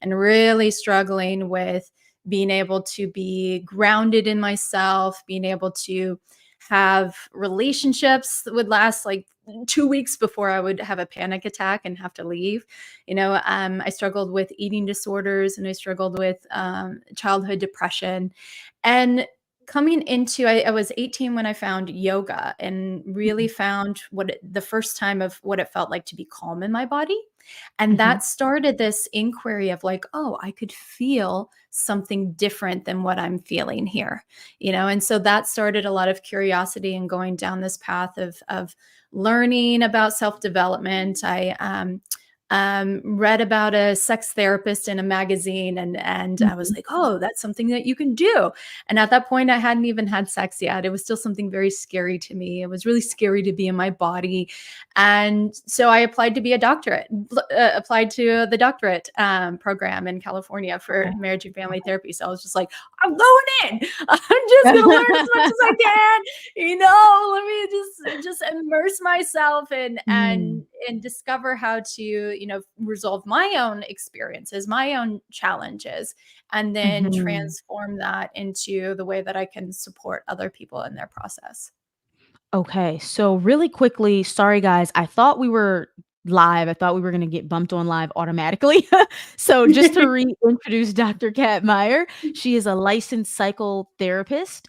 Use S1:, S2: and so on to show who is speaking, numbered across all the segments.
S1: and really struggling with being able to be grounded in myself, being able to have relationships that would last like 2 weeks before I would have a panic attack and have to leave. I struggled with eating disorders, and I struggled with childhood depression. And coming into, I was 18 when I found yoga and really found the first time of what it felt like to be calm in my body. And
S2: Mhm.
S1: that started this inquiry of like, oh, I could feel something different than what I'm feeling here, and so that started a lot of curiosity and going down this path of learning about self-development. I read about a sex therapist in a magazine, and I was
S2: Mhm.
S1: like, oh, that's something that you can do. And at that point, I hadn't even had sex yet. It was still something very scary to me. It was really scary to be in my body. And so I applied to be a doctorate, applied to the doctorate program in California for
S2: Okay.
S1: marriage and family therapy. So I was just like, I'm going in. I'm just going to learn as much as I can. Let me just immerse myself
S2: Mm.
S1: and discover how to, resolve my own experiences, my own challenges, and then
S2: Mhm.
S1: transform that into the way that I can support other people in their process.
S2: Okay, so really quickly, sorry guys, I thought we were live. I thought we were gonna get bumped on live automatically. So just to reintroduce Dr. Cat Meyer, she is a licensed psychotherapist,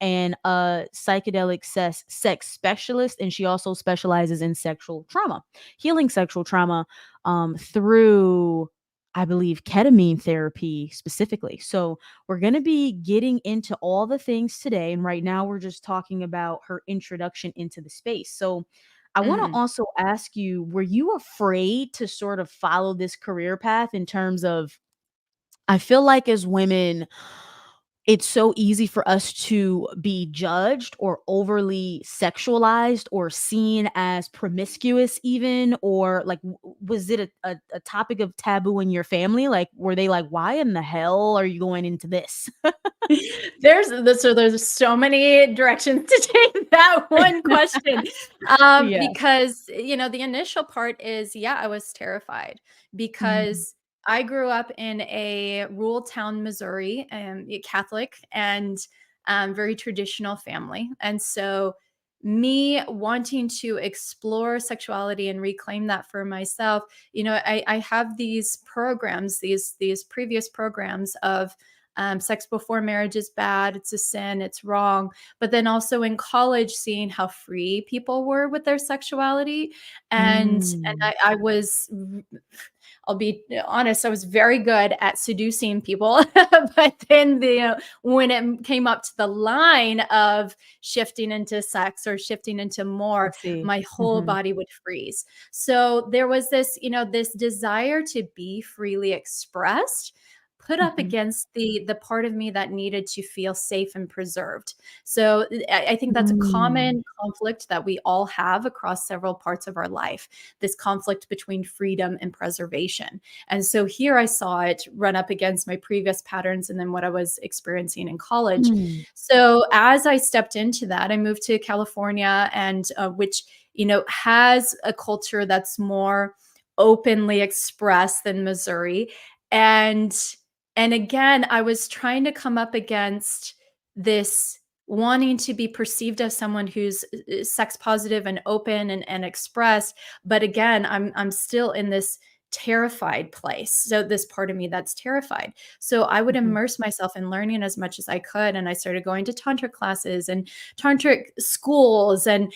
S2: and a psychedelic sex specialist, and she also specializes in sexual trauma, healing sexual trauma, through, I believe, ketamine therapy specifically. So we're going to be getting into all the things today. And right now, we're just talking about her introduction into the space. So I want to
S1: Mhm.
S2: also ask you, were you afraid to sort of follow this career path in terms of, I feel like as women, it's so easy for us to be judged or overly sexualized or seen as promiscuous even, or like was it a topic of taboo in your family? Like were they like, why in the hell are you going into this?
S1: There's so many directions to take that one question.
S2: Yeah.
S1: Because, the initial part is, yeah, I was terrified
S2: Mm,
S1: because I grew up in a rural town, Missouri, Catholic and very traditional family. And so, me wanting to explore sexuality and reclaim that for myself, I have these programs, these previous programs of sex before marriage is bad, it's a sin, it's wrong. But then also in college, seeing how free people were with their sexuality, and
S2: mm.
S1: I was, I'll be honest, I was very good at seducing people, but then when it came up to the line of shifting into sex or shifting into
S2: I
S1: more,
S2: see.
S1: my whole
S2: Mhm,
S1: body would freeze. So there was this, this desire to be freely expressed, put up
S2: mhm.
S1: against the part of me that needed to feel safe and preserved. So I think that's a
S2: Mm,
S1: common conflict that we all have across several parts of our life, this conflict between freedom and preservation. And so here I saw it run up against my previous patterns and then what I was experiencing in college.
S2: mm,
S1: So as I stepped into that, I moved to California, and which has a culture that's more openly expressed than Missouri. And again, I was trying to come up against this wanting to be perceived as someone who's sex positive and open and expressed. But again, I'm still in this terrified place. So this part of me that's terrified. So I would
S2: mhm.
S1: immerse myself in learning as much as I could. And I started going to tantric classes and tantric schools, and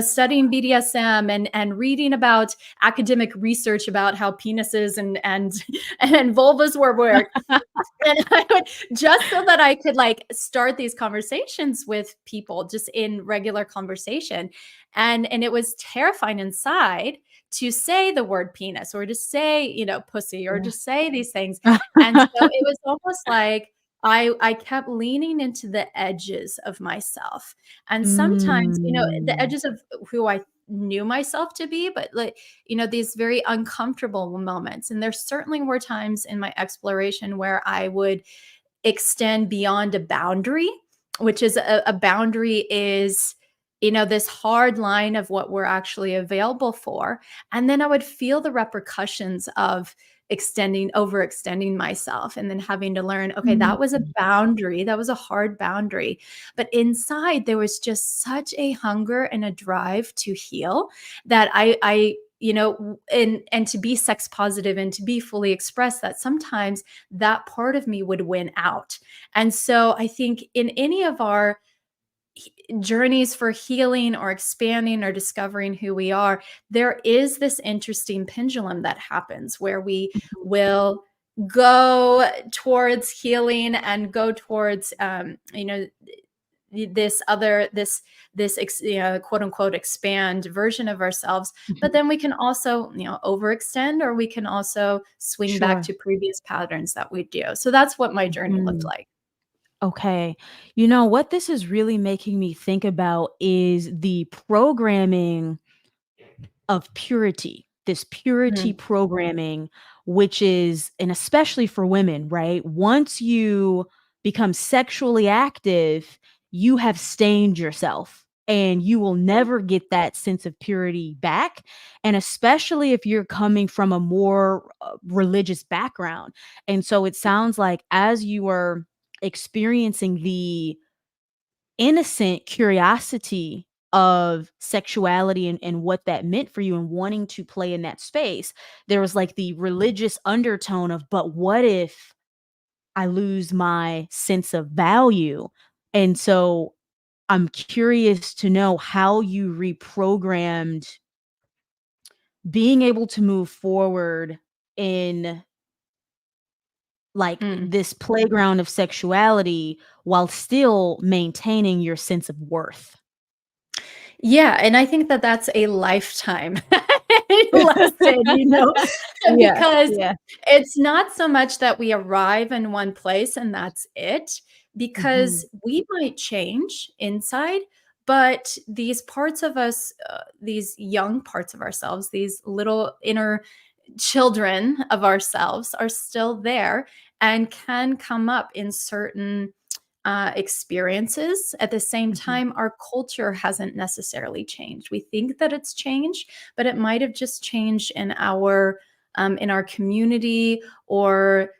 S1: studying BDSM, and reading about academic research about how penises and and vulvas were worked. And I would, just so that I could like start these conversations with people just in regular conversation. And it was terrifying inside to say the word penis or to say, pussy, or
S2: Yeah.
S1: to say these things. And so it was almost like I kept leaning into the edges of myself. And sometimes, the
S2: Mm,
S1: edges of who I knew myself to be, but like, these very uncomfortable moments. And there certainly were times in my exploration where I would extend beyond a boundary, which is a boundary is, this hard line of what we're actually available for. And then I would feel the repercussions of overextending myself, and then having to learn, okay, that was a
S2: Mhm.
S1: boundary. That was a hard boundary. But inside, there was just such a hunger and a drive to heal that and to be sex positive and to be fully expressed, that sometimes that part of me would win out. And so I think in any of our journeys for healing or expanding or discovering who we are, there is this interesting pendulum that happens where we will go towards healing and go towards this other quote unquote expand version of ourselves. But
S2: Mhm.
S1: then we can also overextend, or we can also swing back
S2: Sure.
S1: to previous patterns that we do. So that's what my journey looked
S2: Mhm.
S1: like.
S2: Okay. You know, what this is really making me think about is the programming of purity, this purity
S1: Mm,
S2: programming, which is, and especially for women, right? Once you become sexually active, you have stained yourself and you will never get that sense of purity back. And especially if you're coming from a more religious background. And so it sounds like as you are experiencing the innocent curiosity of sexuality and what that meant for you and wanting to play in that space, there was like the religious undertone of, but what if I lose my sense of value? And so I'm curious to know how you reprogrammed being able to move forward in like
S1: mm.
S2: this playground of sexuality while still maintaining your sense of worth.
S1: Yeah, and I think that that's a lifetime lesson,
S2: Yeah,
S1: because
S2: yeah.
S1: it's not so much that we arrive in one place and that's it,
S2: Mhm,
S1: because we might change inside, but these parts of us, these young parts of ourselves, these little inner children of ourselves are still there and can come up in certain experiences. At the same
S2: mhm,
S1: time, our culture hasn't necessarily changed. We think that it's changed, but it might have just changed in our community, or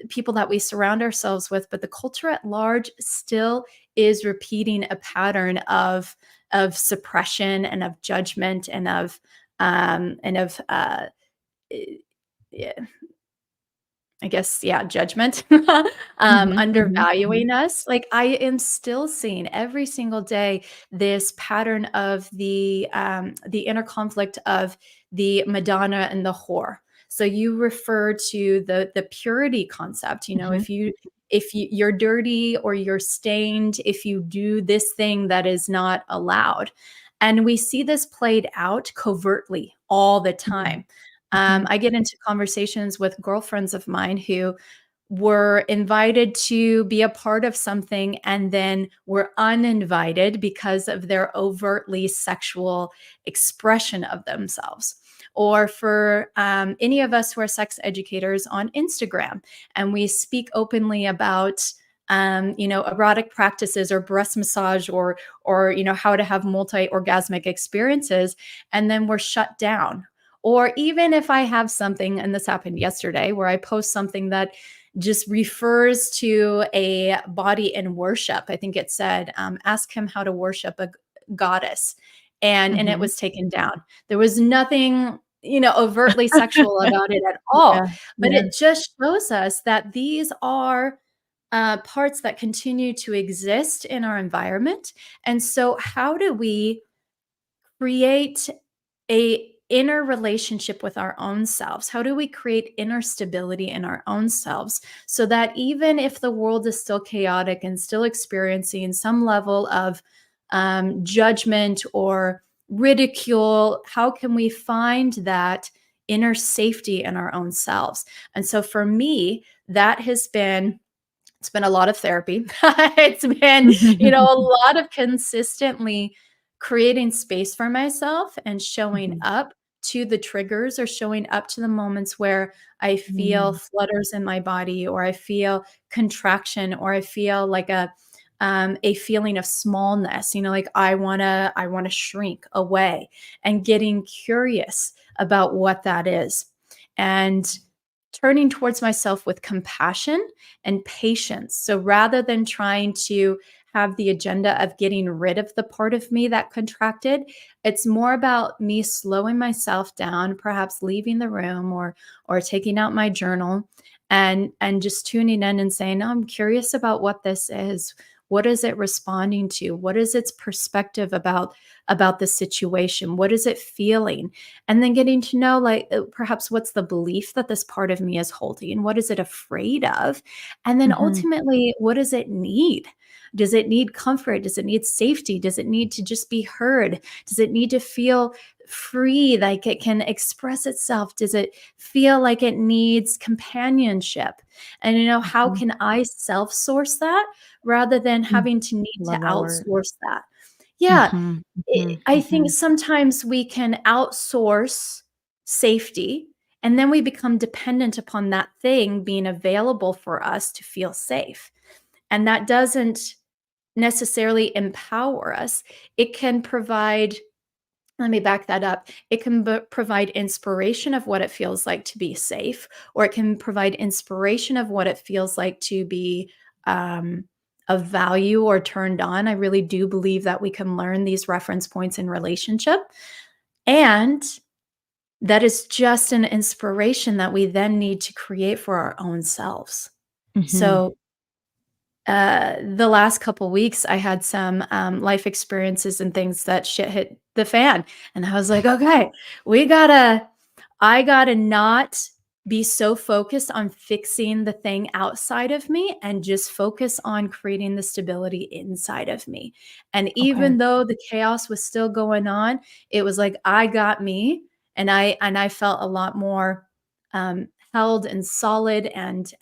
S1: people that we surround ourselves with. But the culture at large still is repeating a pattern of suppression and of judgment and of eh, yeah, I guess, yeah, judgment,
S2: mhm, mhm, mhm,
S1: undervaluing us. Like, I am still seeing every single day this pattern of the inner conflict of the Madonna and the whore. So you refer to the purity concept.
S2: mhm,
S1: You're dirty or you're stained if you do this thing that is not allowed. And we see this played out covertly all the
S2: mhm,
S1: time.
S2: mhm,
S1: I get into conversations with girlfriends of mine who were invited to be a part of something and then were uninvited because of their overtly sexual expression of themselves. Or for any of us who are sex educators on Instagram, and we speak openly about erotic practices or breast massage, or how to have multi-orgasmic experiences, and then we're shut down. Or even if I have something, and this happened yesterday, where I post something that just refers to a body in worship. I think it said, ask him how to worship a goddess. And it
S2: mhm.
S1: was taken down. There was nothing, overtly sexual about it at all.
S2: Yeah,
S1: But
S2: yeah.
S1: it just shows us that these are parts that continue to exist in our environment. And so, how do we create a inner relationship with our own selves? How do we create inner stability in our own selves, so that even if the world is still chaotic and still experiencing some level of judgment or ridicule, how can we find that inner safety in our own selves? And so for me, that has been it's been a lot of therapy. It's been, a lot of consistently creating space for myself and showing
S2: Mhm,
S1: up to the triggers, or showing up to the moments where I feel
S2: mm,
S1: flutters in my body, or I feel contraction, or I feel like a feeling of smallness, like I want to shrink away, and getting curious about what that is. And turning towards myself with compassion and patience. So rather than trying to have the agenda of getting rid of the part of me that contracted, it's more about me slowing myself down, perhaps leaving the room or taking out my journal and just tuning in and saying, "No, I'm curious about what this is. What is it responding to? What is its perspective about the situation? What is it feeling?" And then getting to know, like, perhaps what's the belief that this part of me is holding? What is it afraid of? And then
S2: Mhm.
S1: ultimately, what does it need? Does it need comfort? Does it need safety? Does it need to just be heard? Does it need to feel free, like it can express itself? Does it feel like it needs companionship? And, how
S2: Mhm.
S1: can I self source that rather than
S2: Mm.
S1: having to need to
S2: Love that word.
S1: outsource that? Yeah,
S2: Mhm. Mhm.
S1: I think
S2: Mhm.
S1: sometimes we can outsource safety, and then we become dependent upon that thing being available for us to feel safe. And that doesn't necessarily empower us. It can provide, let me back that up. It can provide inspiration of what it feels like to be safe, or it can provide inspiration of what it feels like to be um, of value or turned on. I really do believe that we can learn these reference points in relationship. And that is just an inspiration that we then need to create for our own selves.
S2: Mhm.
S1: So the last couple weeks, I had some life experiences and things that shit hit the fan, and I was like, okay, we gotta, I gotta not be so focused on fixing the thing outside of me and just focus on creating the stability inside of me. And
S2: Okay.
S1: even though the chaos was still going on, it was like I got me, and I felt a lot more held and solid and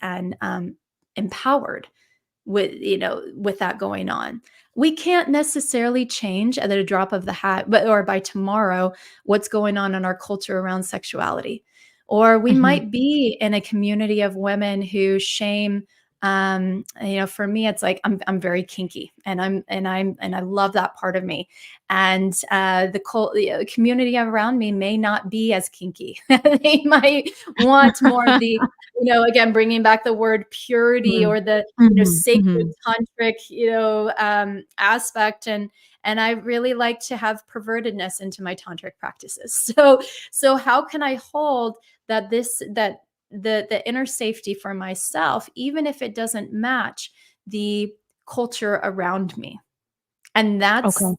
S1: empowered with that going on. We can't necessarily change at a drop of the hat, but or by tomorrow what's going on in our culture around sexuality. Or we
S2: Mhm.
S1: might be in a community of women who shame, for me it's like I'm very kinky, and I love that part of me. And the community around me may not be as kinky. They might want more of the, again, bringing back the word purity,
S2: Mm.
S1: or the
S2: Mhm.
S1: sacred
S2: Mhm.
S1: tantric, aspect. And I really like to have pervertedness into my tantric practices. So how can I hold the inner safety for myself, even if it doesn't match the culture around me? And
S2: Okay.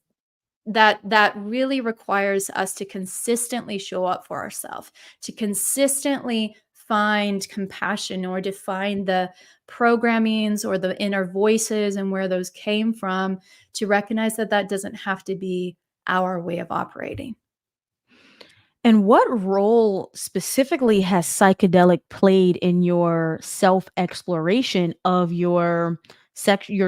S1: that really requires us to consistently show up for ourselves, to consistently find compassion, or to find the programmings or the inner voices and where those came from, to recognize that that doesn't have to be our way of operating.
S2: And what role specifically has psychedelic played in your self-exploration of your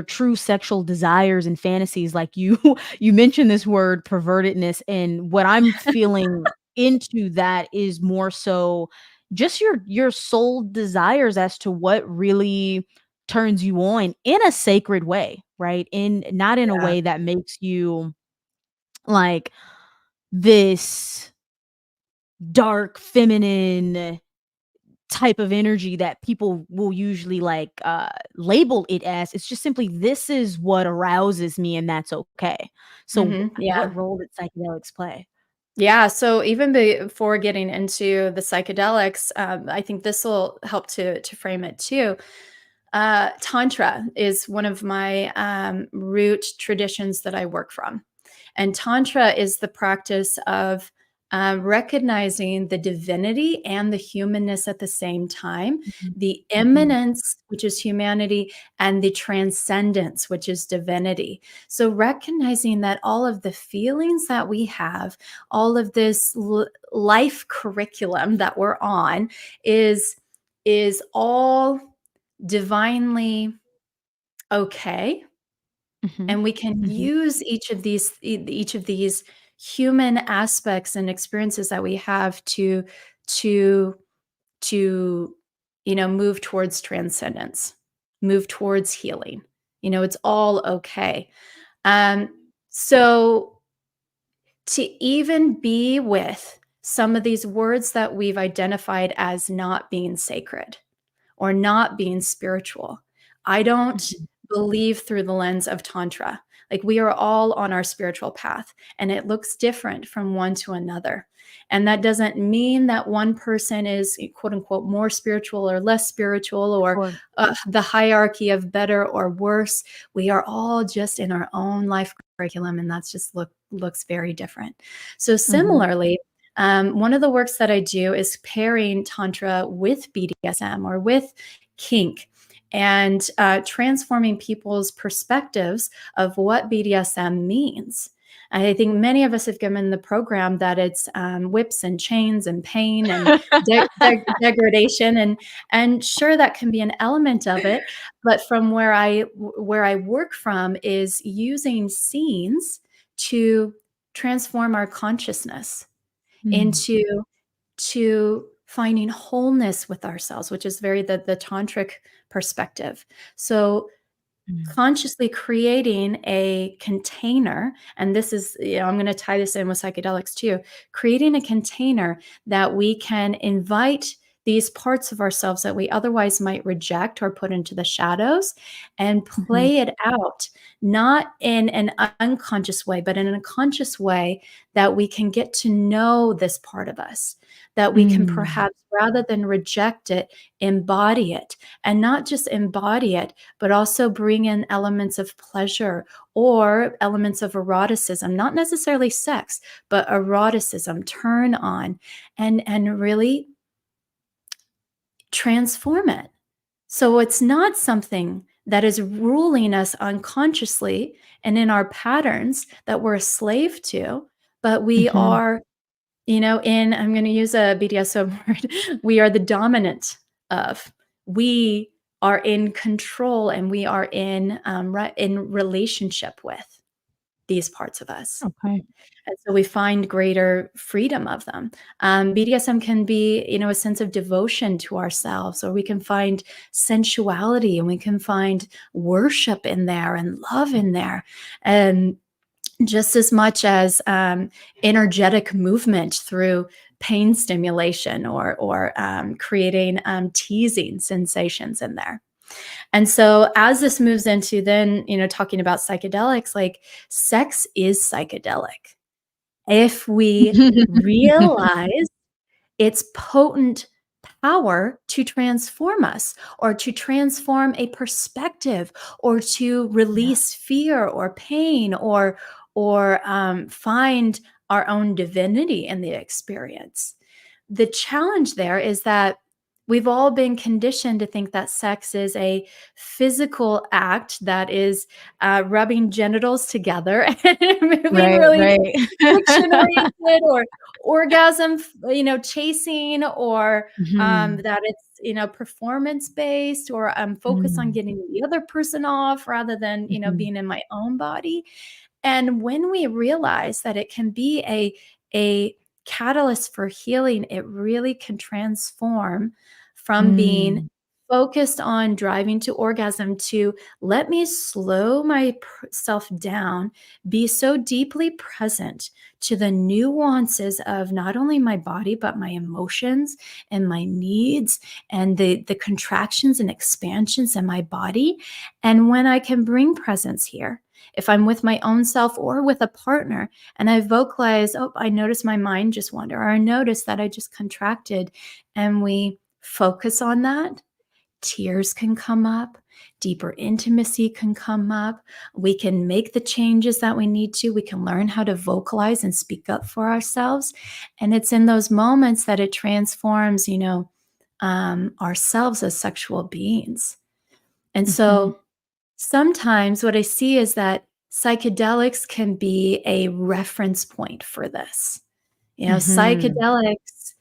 S2: true sexual desires and fantasies? Like you you mentioned this word pervertedness, and what I'm feeling into that is more so just your soul desires as to what really turns you on in a sacred way, right? In not in a
S1: Yeah.
S2: way that makes you like this dark feminine type of energy that people will usually like label it as. It's just simply this is what arouses me and that's okay. So what
S1: Yeah.
S2: role did psychedelics play?
S1: Yeah, so even before getting into the psychedelics, I think this will help to frame it too. Tantra is one of my root traditions that I work from. And Tantra is the practice of recognizing the divinity and the humanness at the same time,
S2: Mhm.
S1: the
S2: Mhm.
S1: immanence, which is humanity, and the transcendence, which is divinity. So, recognizing that all of the feelings that we have, all of this life curriculum that we're on, is all divinely okay,
S2: Mhm.
S1: and we can
S2: Mhm.
S1: use each of these human aspects and experiences that we have to to move towards transcendence, move towards healing. It's all okay. um so to even be with some of these words that we've identified as not being sacred or not being spiritual. I don't
S2: Mhm.
S1: believe through the lens of Tantra. Like, we are all on our spiritual path, and it looks different from one to another. And that doesn't mean that one person is, quote unquote, more spiritual or less spiritual,
S2: Of
S1: or
S2: course.
S1: the hierarchy of better or worse. We are all just in our own life curriculum, and that's just looks very different. So
S2: Mhm.
S1: similarly, one of the works that I do is pairing Tantra with BDSM or with kink, and transforming people's perspectives of what BDSM means. I think many of us have given the program that it's whips and chains and pain and degradation, and sure, that can be an element of it. But from where I work from is using scenes to transform our consciousness
S2: Mm.
S1: into to finding wholeness with ourselves, which is very the tantric perspective. So
S2: Mm.
S1: consciously creating a container, and this is, I'm going to tie this in with psychedelics too, creating a container that we can invite these parts of ourselves that we otherwise might reject or put into the shadows, and
S2: Mhm.
S1: play it out, not in an unconscious way, but in a conscious way, that we can get to know this part of us, that we can
S2: Mm.
S1: perhaps, rather than reject it, embody it. And not just embody it, but also bring in elements of pleasure or elements of eroticism, not necessarily sex, but eroticism, turn on, and really transform it. So it's not something that is ruling us unconsciously and in our patterns that we're a slave to, but we
S2: Mhm.
S1: are, I'm going to use a BDSM word, we are the dominant of. We are in control, and we are in relationship with these parts of us.
S2: Okay.
S1: And so we find greater freedom of them. BDSM can be, a sense of devotion to ourselves, or we can find sensuality, and we can find worship in there and love in there. And just as much as energetic movement through pain stimulation, or creating teasing sensations in there. And so as this moves into then, talking about psychedelics, like, sex is psychedelic. If we realize its potent power to transform us, or to transform a perspective, or to
S2: Yeah.
S1: release fear or pain, or find our own divinity in the experience. The challenge there is that we've all been conditioned to think that sex is a physical act that is rubbing genitals together and moving
S2: Right,
S1: really
S2: right.
S1: friction oriented, or orgasm, chasing, or
S2: Mhm.
S1: that it's, performance based, or focus on
S2: Mm.
S1: getting the other person off rather than,
S2: Mhm.
S1: being in my own body. And when we realize that it can be a catalyst for healing, it really can transform from being
S2: Mm.
S1: focused on driving to orgasm to, let me slow myself down, be so deeply present to the nuances of not only my body, but my emotions and my needs, and the contractions and expansions in my body. And when I can bring presence here, if I'm with my own self or with a partner, and I vocalize, oh, I notice my mind just wander, or I notice that I just contracted, and we focus on that, tears can come up, deeper intimacy can come up. We can make the changes that we need to. We can learn how to vocalize and speak up for ourselves. And it's in those moments that it transforms, ourselves as sexual beings. And
S2: Mhm.
S1: so sometimes what I see is that psychedelics can be a reference point for this.
S2: Mhm.
S1: Psychedelics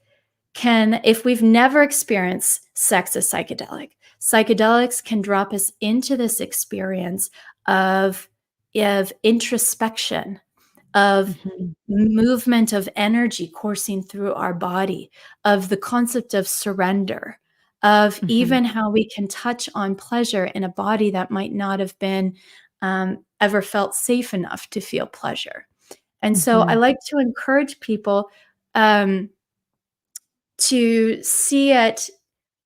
S1: can, if we've never experienced sex as psychedelics can drop us into this experience of, introspection, of
S2: Mhm.
S1: movement of energy coursing through our body, of the concept of surrender, of
S2: Mhm.
S1: even how we can touch on pleasure in a body that might not have been ever felt safe enough to feel pleasure. And so I
S2: Mhm.
S1: like to encourage people. to see it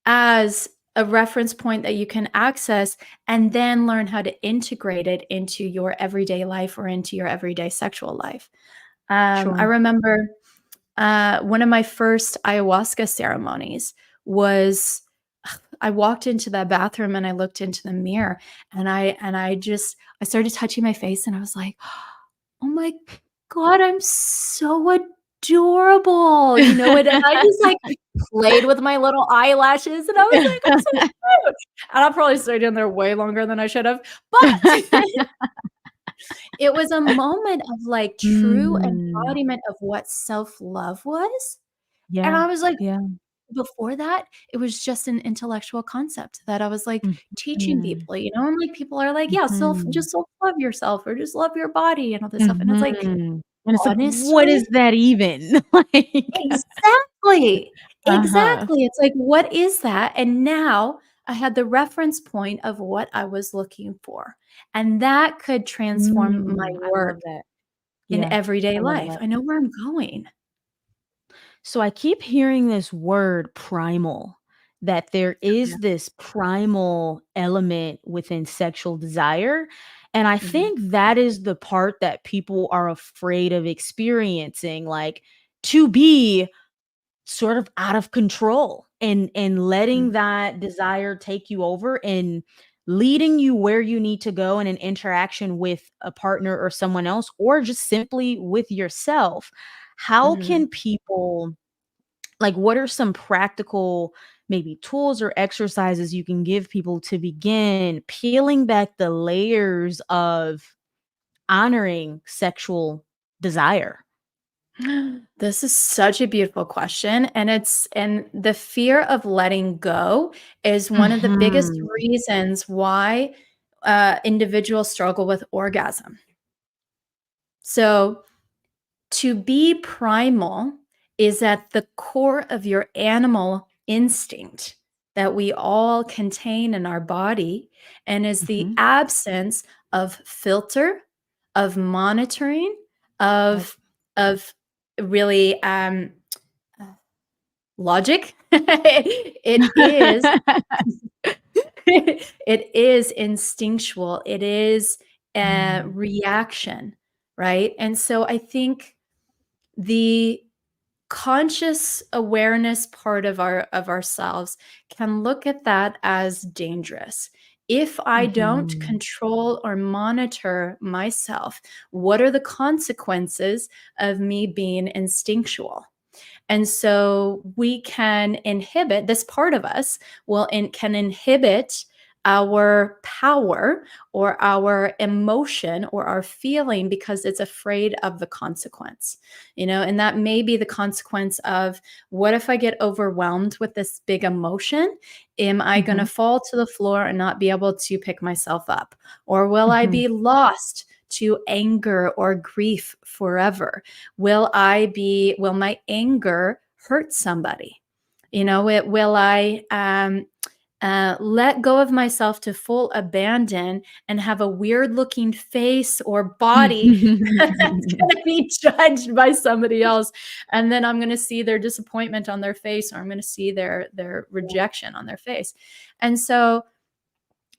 S1: as a reference point that you can access and then learn how to integrate it into your everyday life or into your everyday sexual life. I
S2: Sure.
S1: remember one of my first ayahuasca ceremonies was I walked into that bathroom and I looked into the mirror and I started touching my face and I was like, "Oh my god, I'm so adorable," and I just, like, played with my little eyelashes, and I was like, "I'm so cute," and I probably stayed in there way longer than I should have, but it was a moment of, like, true
S2: Mm.
S1: embodiment of what self-love was, and
S2: Yeah,
S1: I was like
S2: yeah.
S1: before that, it was just an intellectual concept that I was, like, teaching
S2: Mhm.
S1: people, and, like, people are like, "Yeah,
S2: Mhm.
S1: just self-love yourself or just love your body," and all this stuff, and it's like,
S2: Mhm. And it's like, what
S1: honestly
S2: is that even? Like
S1: exactly,
S2: Uh-huh.
S1: exactly, it's like, what is that? And now I had the reference point of what I was looking for, and that could transform my
S2: I
S1: work
S2: love that.
S1: in
S2: Yeah,
S1: everyday
S2: I love
S1: life.
S2: that.
S1: I know where I'm going.
S2: So I keep hearing this word primal, that there
S1: Yeah.
S2: is this primal element within sexual desire. And I
S1: Mhm.
S2: think that is the part that people are afraid of experiencing, like to be sort of out of control and letting
S1: Mhm.
S2: that desire take you over and leading you where you need to go in an interaction with a partner or someone else or just simply with yourself. How
S1: Mhm.
S2: can people like, what are some practical maybe tools or exercises you can give people to begin peeling back the layers of honoring sexual desire?
S1: This is such a beautiful question, and the fear of letting go is one of the biggest
S2: Mhm.
S1: reasons why, individuals struggle with orgasm. So, to be primal is at the core of your animal instinct that we all contain in our body and is the
S2: Mhm.
S1: absence of filter, of monitoring,
S2: Yep.
S1: of really, uh, logic. It is it is instinctual. It is a
S2: Mm.
S1: reaction, right? And so I think the conscious awareness part of ourselves can look at that as dangerous. If I don't
S2: Mhm.
S1: control or monitor myself, what are the consequences of me being instinctual? And so we can inhibit this part of us can inhibit our power or our emotion or our feeling because it's afraid of the consequence. And that may be the consequence of what if I get overwhelmed with this big emotion? Am I going to
S2: Mhm.
S1: fall to the floor and not be able to pick myself up? Or will I
S2: Mhm.
S1: be lost to anger or grief forever? Will my anger hurt somebody? Will I let go of myself to full abandon and have a weird looking face or body that's going to be judged by somebody else? And then I'm going to see their disappointment on their face, or I'm going to see their rejection on their face. And so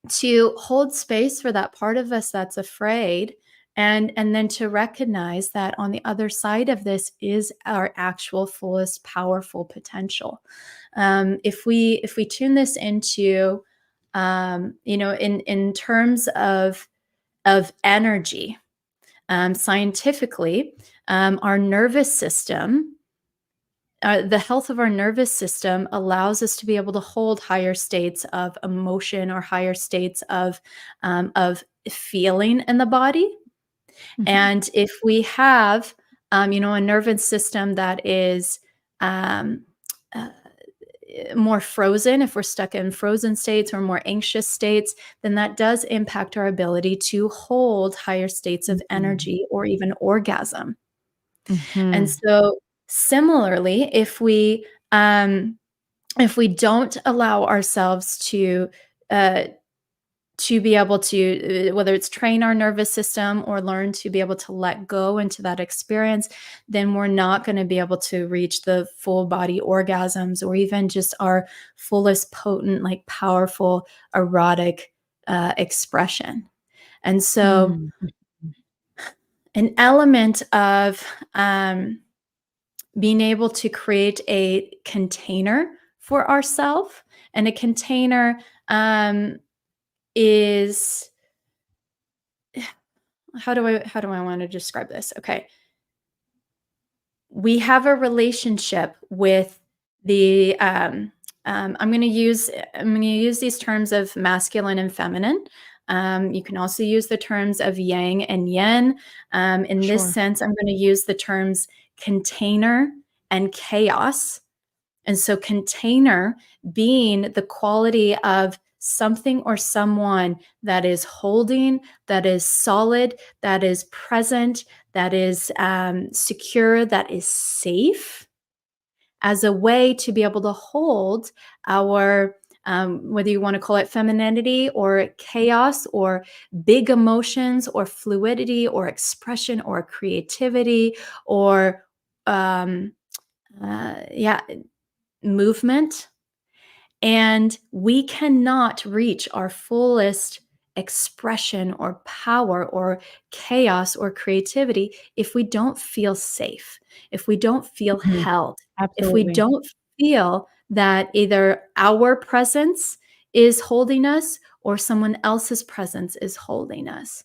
S1: to hold space for that part of us that's afraid, and then to recognize that on the other side of this is our actual fullest powerful potential. If we tune this into in terms of energy, scientifically, our nervous system, the health of our nervous system allows us to be able to hold higher states of emotion or higher states of feeling in the body.
S2: Mhm.
S1: And if we have, a nervous system that is um, uh, more frozen, if we're stuck in frozen states or more anxious states, then that does impact our ability to hold higher states of
S2: Mhm.
S1: energy or even orgasm. And
S2: Mhm.
S1: so, similarly, if we don't allow ourselves uh, to be able to, whether it's train our nervous system or learn to be able to let go into that experience, then we're not going to be able to reach the full body orgasms or even just our fullest potent, like powerful erotic expression. And so
S2: Mm,
S1: an element of being able to create a container for ourselves, and a container is, how do I want to describe this? Okay. We have a relationship with the I'm going to use these terms of masculine and feminine. You can also use the terms of yang and yin. In this
S2: sure.
S1: sense, I'm going to use the terms container and chaos. And so, container being the quality of something or someone that is holding, that is solid, that is present, that is secure, that is safe, as a way to be able to hold our, whether you want to call it femininity or chaos or big emotions or fluidity or expression or creativity or, yeah, movement. And we cannot reach our fullest expression or power or chaos or creativity if we don't feel safe, if we don't feel
S2: Mhm.
S1: held, if we
S2: Absolutely.
S1: don't feel that either our presence is holding us or someone else's presence is holding us.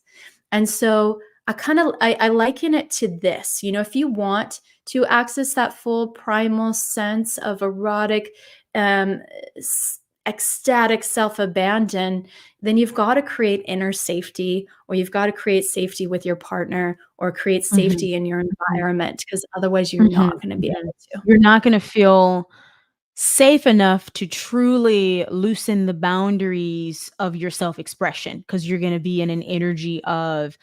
S1: And so I liken it to this. If you want to access that full primal sense of erotic, um, ecstatic self-abandon, then you've got to create inner safety, or you've got to create safety with your partner, or create
S2: Mhm,
S1: safety in your
S2: mhm,
S1: environment, because otherwise you're
S2: mhm,
S1: not going to be
S2: mhm.
S1: able to.
S2: You're not gonna feel safe enough to truly loosen the boundaries of your self-expression, because 'cause you're gonna be in an energy of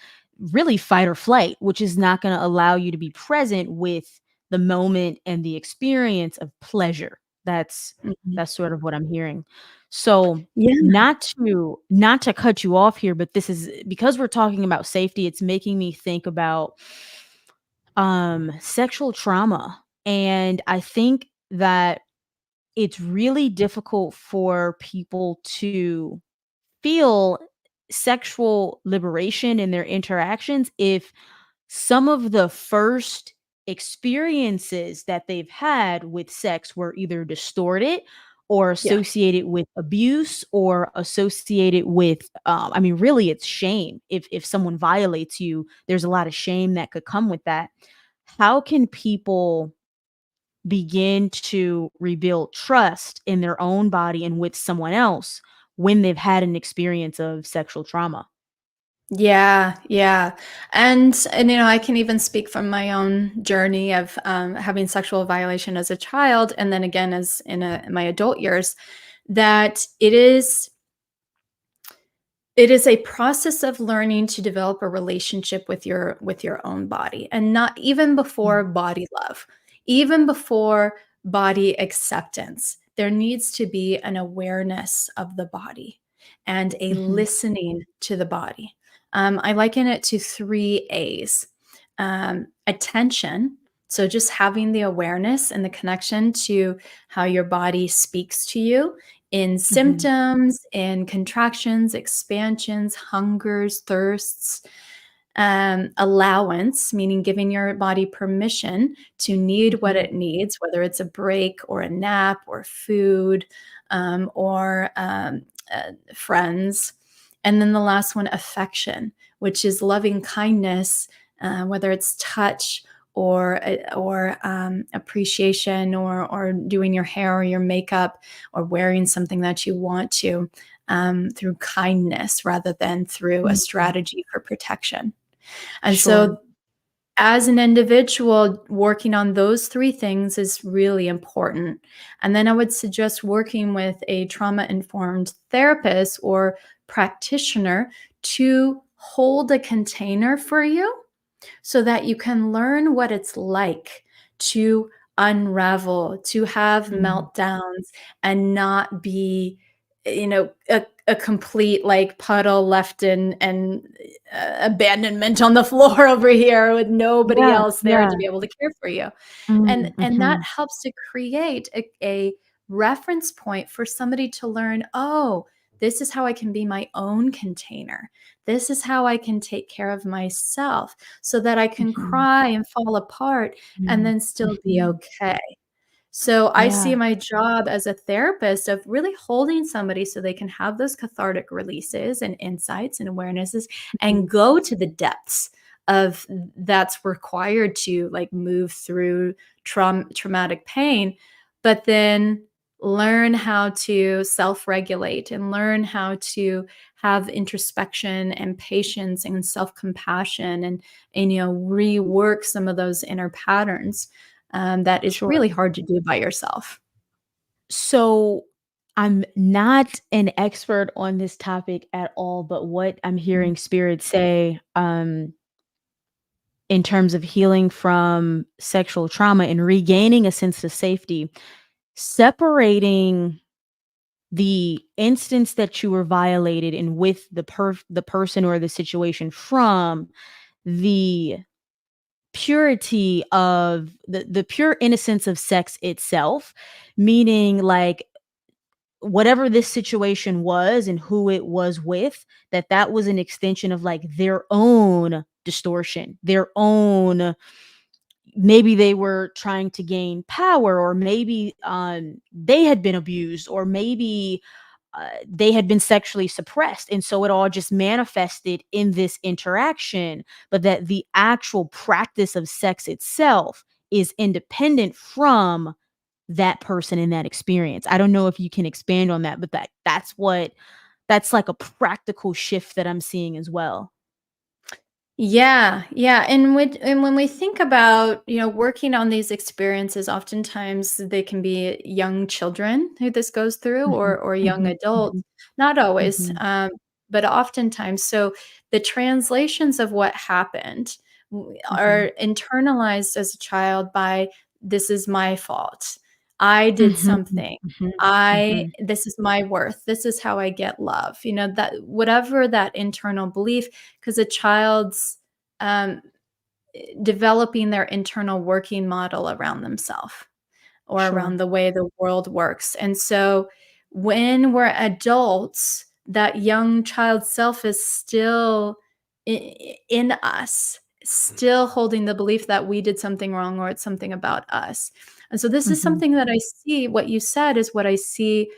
S2: really fight or flight, which is not gonna allow you to be present with the moment and the experience of pleasure. That's
S1: Mhm.
S2: that's sort of what I'm hearing. So,
S1: Yeah.
S2: not to cut you off here, but this is because we're talking about safety, it's making me think about sexual trauma. And I think that it's really difficult for people to feel sexual liberation in their interactions if some of the first experiences that they've had with sex were either distorted or
S1: Yeah.
S2: associated with abuse or associated with I mean, really it's shame. If someone violates you, there's a lot of shame that could come with that. How can people begin to rebuild trust in their own body and with someone else when they've had an experience of sexual trauma?
S1: Yeah, yeah. And I can even speak from my own journey of having sexual violation as a child, and then again as in my adult years, that it is a process of learning to develop a relationship with your own body, and not even before
S2: Mm,
S1: body love, even before body acceptance. There needs to be an awareness of the body and a
S2: mhm,
S1: listening to the body. I liken it to three A's. Attention, so just having the awareness and the connection to how your body speaks to you in
S2: mhm,
S1: symptoms, in contractions, expansions, hungers, thirsts. Allowance, meaning giving your body permission to need what
S2: mhm,
S1: it needs, whether it's a break or a nap or food, or friends. And then the last one, affection, which is loving kindness, whether it's touch or appreciation, or doing your hair or your makeup, or wearing something that you want to, through kindness rather than through a
S2: mhm.
S1: strategy for protection. And
S2: Sure.
S1: so, as an individual, working on those three things is really important. And then I would suggest working with a trauma informed therapist or practitioner to hold a container for you so that you can learn what it's like to unravel, to have
S2: Mm,
S1: meltdowns, and not be a complete like puddle left in and abandonment on the floor over here with nobody
S2: Yeah,
S1: else there to
S2: yeah.
S1: be able to care for you. And that
S2: Mhm.
S1: helps to create a reference point for somebody to learn, oh, this is how I can be my own container. This is how I can take care of myself so that I can
S2: Mhm.
S1: cry and fall apart and
S2: Mhm.
S1: then still be
S2: Mhm.
S1: okay. So I see
S2: Yeah.
S1: my job as a therapist of really holding somebody so they can have those cathartic releases and insights and awarenesses and
S2: Mhm.
S1: go to the depths of that's required to like move through traumatic pain, but then learn how to self-regulate and learn how to have introspection and patience and self-compassion and rework some of those inner patterns that is
S2: Sure.
S1: really hard to do by yourself.
S2: So, I'm not an expert on this topic at all, but what I'm
S1: Mhm.
S2: hearing spirit say, in terms of healing from sexual trauma and regaining a sense of safety, separating the instance that you were violated and with the person or the situation from the purity of the pure innocence of sex itself, meaning like whatever this situation was and who it was with, that was an extension of like their own distortion, their own, maybe they were trying to gain power, or maybe they had been abused, or maybe they had been sexually suppressed. And so it all just manifested in this interaction, but that the actual practice of sex itself is independent from that person in that experience. I don't know if you can expand on that, but that's like a practical shift that I'm seeing as well.
S1: Yeah, yeah, and when we think about, working on these experiences, oftentimes they can be young children who this goes through
S2: Mhm,
S1: or young
S2: mhm,
S1: adults.
S2: mhm,
S1: Not always,
S2: mhm,
S1: but oftentimes. So the translations of what happened
S2: mhm,
S1: are internalized as a child by this is my fault. I did
S2: mhm,
S1: something.
S2: mhm,
S1: I
S2: mhm.
S1: This is my worth. This is how I get love. That whatever that internal belief, because a child's um, developing their internal working model around themselves or around
S2: Sure.
S1: the way the world works. And so when we're adults, that young child self is still in us, still holding the belief that we did something wrong or it's something about us. And so this is
S2: Mhm,
S1: something that I see. What you said is what I see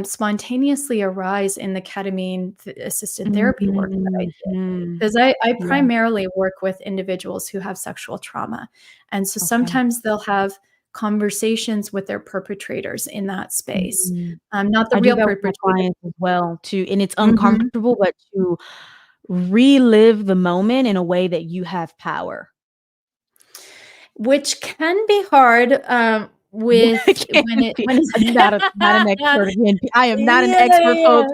S1: spontaneously arise in the ketamine assisted therapy work that I do.
S2: mhm.
S1: 'Cause I
S2: Yeah,
S1: primarily work with individuals who have sexual trauma, and so
S2: okay.
S1: sometimes they'll have conversations with their perpetrators in that space,
S2: Mhm.
S1: not the
S2: I do
S1: real
S2: that with my
S1: perpetrator.
S2: clients as well too, and it's
S1: Mhm.
S2: uncomfortable, but to relive the moment in a way that you have power.
S1: Which can be hard,
S2: Yeah,
S1: with
S2: it can be.
S1: when
S2: I'm not an expert again. I am not an
S1: Yeah,
S2: expert,
S1: yeah.
S2: folks.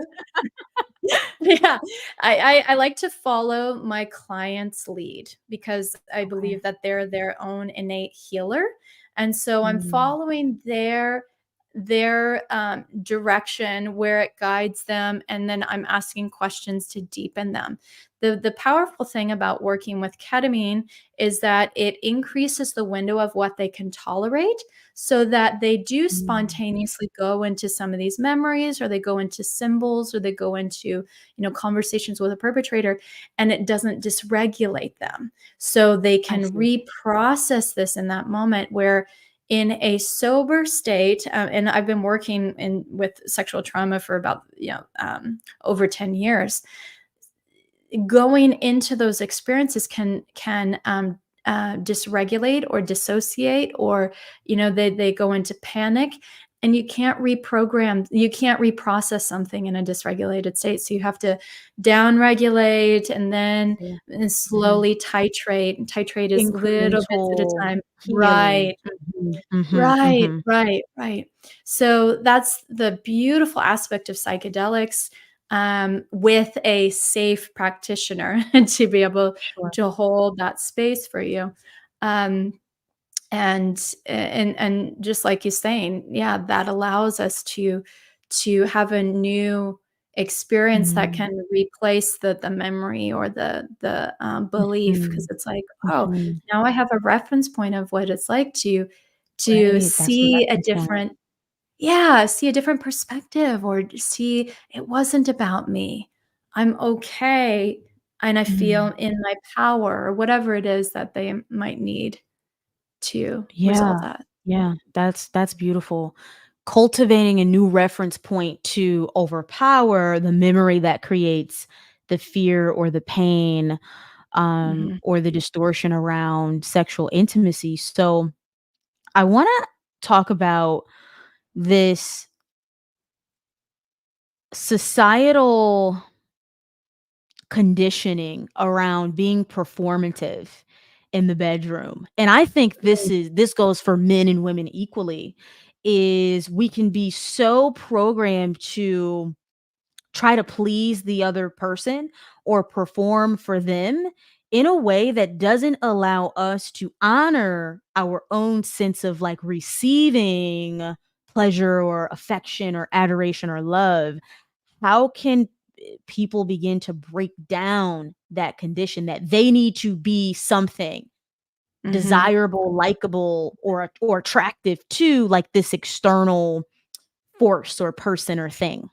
S1: Yeah, I like to follow my client's lead because I
S2: Okay.
S1: believe that they're their own innate healer, and so I'm
S2: Mm,
S1: following their direction where it guides them, and then I'm asking questions to deepen them. The powerful thing about working with ketamine is that it increases the window of what they can tolerate so that they do
S2: mm.
S1: spontaneously go into some of these memories or they go into symbols or they go into conversations with a perpetrator and it doesn't dysregulate them so they
S2: I
S1: can
S2: see.
S1: reprocess this in that moment where in a sober state and I've been working in with sexual trauma for about over 10 years. Going into those experiences can dysregulate or dissociate or they go into panic and you can't reprocess something in a dysregulated state, so you have to down regulate and then
S2: Yeah. Mhm.
S1: slowly titrate is little bits at a
S2: Incremental
S1: time.
S2: healing.
S1: Right.
S2: Mhm, mhm,
S1: Right,
S2: mhm.
S1: right, right. So that's the beautiful aspect of psychedelics, with a safe practitioner to be able
S2: Sure.
S1: to hold that space for you. Um, and just like you're saying, yeah, that allows us to have a new experience that
S2: Mm.
S1: can replace the memory or the belief, because
S2: Mhm.
S1: it's like, oh,
S2: Mhm.
S1: now I have a reference point of what it's like to
S2: Right, that's the
S1: see a
S2: reference point.
S1: different, yeah, see a different perspective, or see it wasn't about me. I'm okay, and I feel
S2: Mm.
S1: in my power, or whatever it is that they might need to
S2: Yeah,
S1: resolve that.
S2: yeah, that's beautiful. Cultivating a new reference point to overpower the memory that creates the fear or the pain,
S1: Mhm.
S2: or the distortion around sexual intimacy. So, I wanna talk about this societal conditioning around being performative in the bedroom. And I think
S1: Mm,
S2: this goes for men and women equally, is we can be so programmed to try to please the other person or perform for them in a way that doesn't allow us to honor our own sense of like receiving pleasure or affection or adoration or love. How can people begin to break down that condition that they need to be something
S1: mhm.
S2: desirable, likable, or attractive to like this external force or person or thing?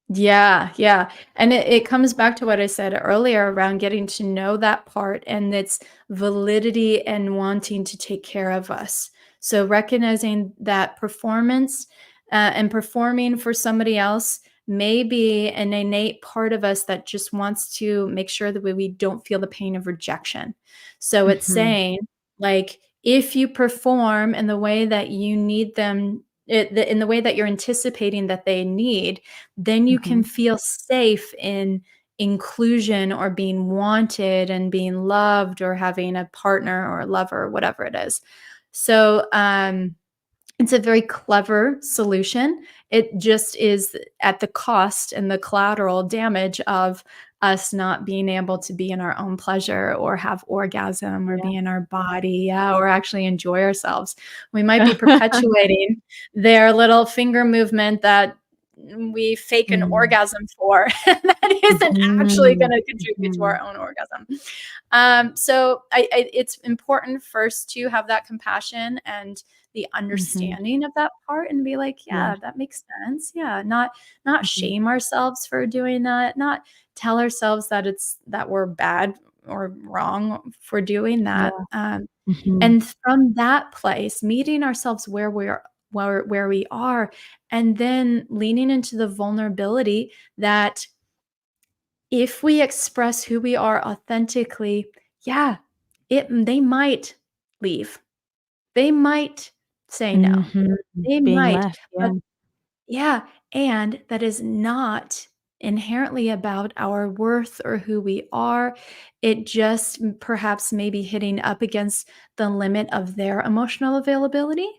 S1: Yeah, yeah. And it comes back to what I said earlier around getting to know that part and its validity and wanting to take care of us. So recognizing that performance and performing for somebody else may be an innate part of us that just wants to make sure that we don't feel the pain of rejection. So it's
S2: Mhm,
S1: saying, like, if you perform in the way that you need them, in the way that you're anticipating that they need, then you can
S2: mhm,
S1: feel safe in inclusion or being wanted and being loved or having a partner or a lover or whatever it is. So, it's a very clever solution. It just is at the cost and the collateral damage of us not being able to be in our own pleasure or have orgasm or
S2: yeah.
S1: be in our body, yeah, or actually enjoy ourselves. We might be perpetuating their little finger movement that we fake an
S2: Mm,
S1: orgasm for, and that isn't actually
S2: mhm,
S1: gonna contribute to
S2: mhm,
S1: our own orgasm. So it's important first to have that compassion and the
S2: mhm,
S1: understanding of that part and be like,
S2: yeah,
S1: yeah, that makes sense. Yeah, not
S2: mhm,
S1: shame ourselves for doing that, not tell ourselves that it's that we're bad or wrong for doing that.
S2: yeah, mhm,
S1: And from that place, meeting ourselves where we are, where we are, and then leaning into the vulnerability that if we express who we are authentically, yeah, it they might leave. They might say no.
S2: mhm,
S1: They
S2: being
S1: might,
S2: left, yeah,
S1: but yeah, and that is not inherently about our worth or who we are. It just perhaps maybe hitting up against the limit of their emotional availability,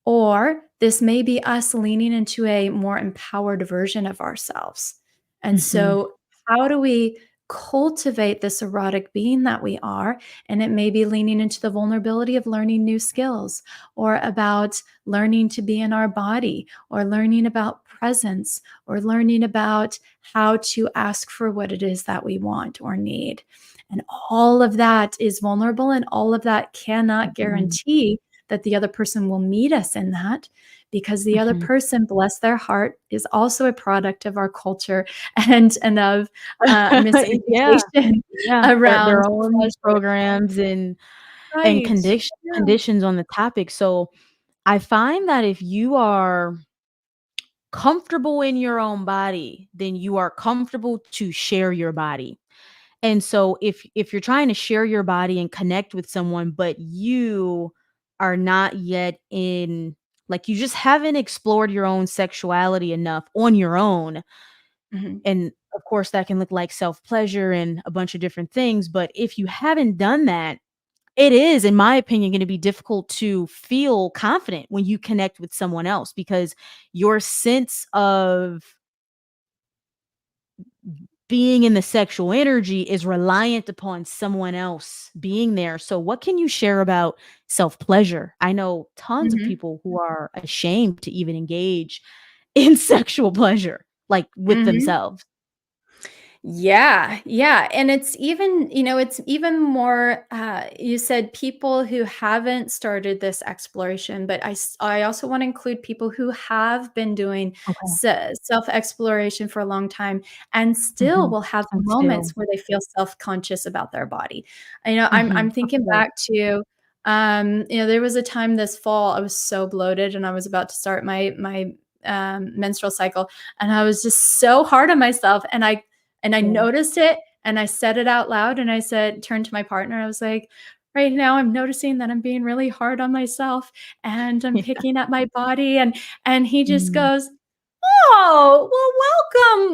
S1: or this may be us leaning into a more empowered version of ourselves. And
S2: mhm,
S1: so, how do we cultivate this erotic being that we are? And it may be leaning into the vulnerability of learning new skills, or about learning to be in our body, or learning about presence, or learning about how to ask for what it is that we want or need. And all of that is vulnerable, and all of that cannot
S2: mhm,
S1: guarantee that the other person will meet us in that, because the other
S2: mhm.
S1: person, bless their heart, is also a product of our culture and of
S2: Yeah,
S1: miseducation
S2: yeah, their
S1: around
S2: own
S1: pleasure.
S2: programs and
S1: Right. Yeah.
S2: conditions on the topic. So, I find that if you are comfortable in your own body, then you are comfortable to share your body. And so if you're trying to share your body and connect with someone, but you are not yet in, like, you just haven't explored your own sexuality enough on your own,
S1: Mhm.
S2: and of course that can look like self-pleasure and a bunch of different things, but if you haven't done that, it is, in my opinion, going to be difficult to feel confident when you connect with someone else, because your sense of being in the sexual energy is reliant upon someone else being there. So, what can you share about self pleasure? I know tons of
S1: Mhm.
S2: people who are ashamed to even engage in sexual pleasure, like, with
S1: Mhm.
S2: themselves.
S1: Yeah, yeah, and it's even, it's even more, you said people who haven't started this exploration, but I also wanna include people who have been doing
S2: Okay.
S1: self-exploration for a long time and still
S2: Mhm.
S1: will have
S2: And still.
S1: moments where they feel self-conscious about their body. I'm
S2: Mhm. Of
S1: thinking
S2: course.
S1: back to, there was a time this fall, I was so bloated and I was about to start my menstrual cycle, and I was just so hard on myself, and I
S2: Yeah.
S1: noticed it, and I said it out loud, and I said turned to my partner, I was like, "Right now, I'm noticing that I'm being really hard on myself, and I'm
S2: Yeah.
S1: picking at my body," and he just
S2: Mm.
S1: goes, "Oh, well,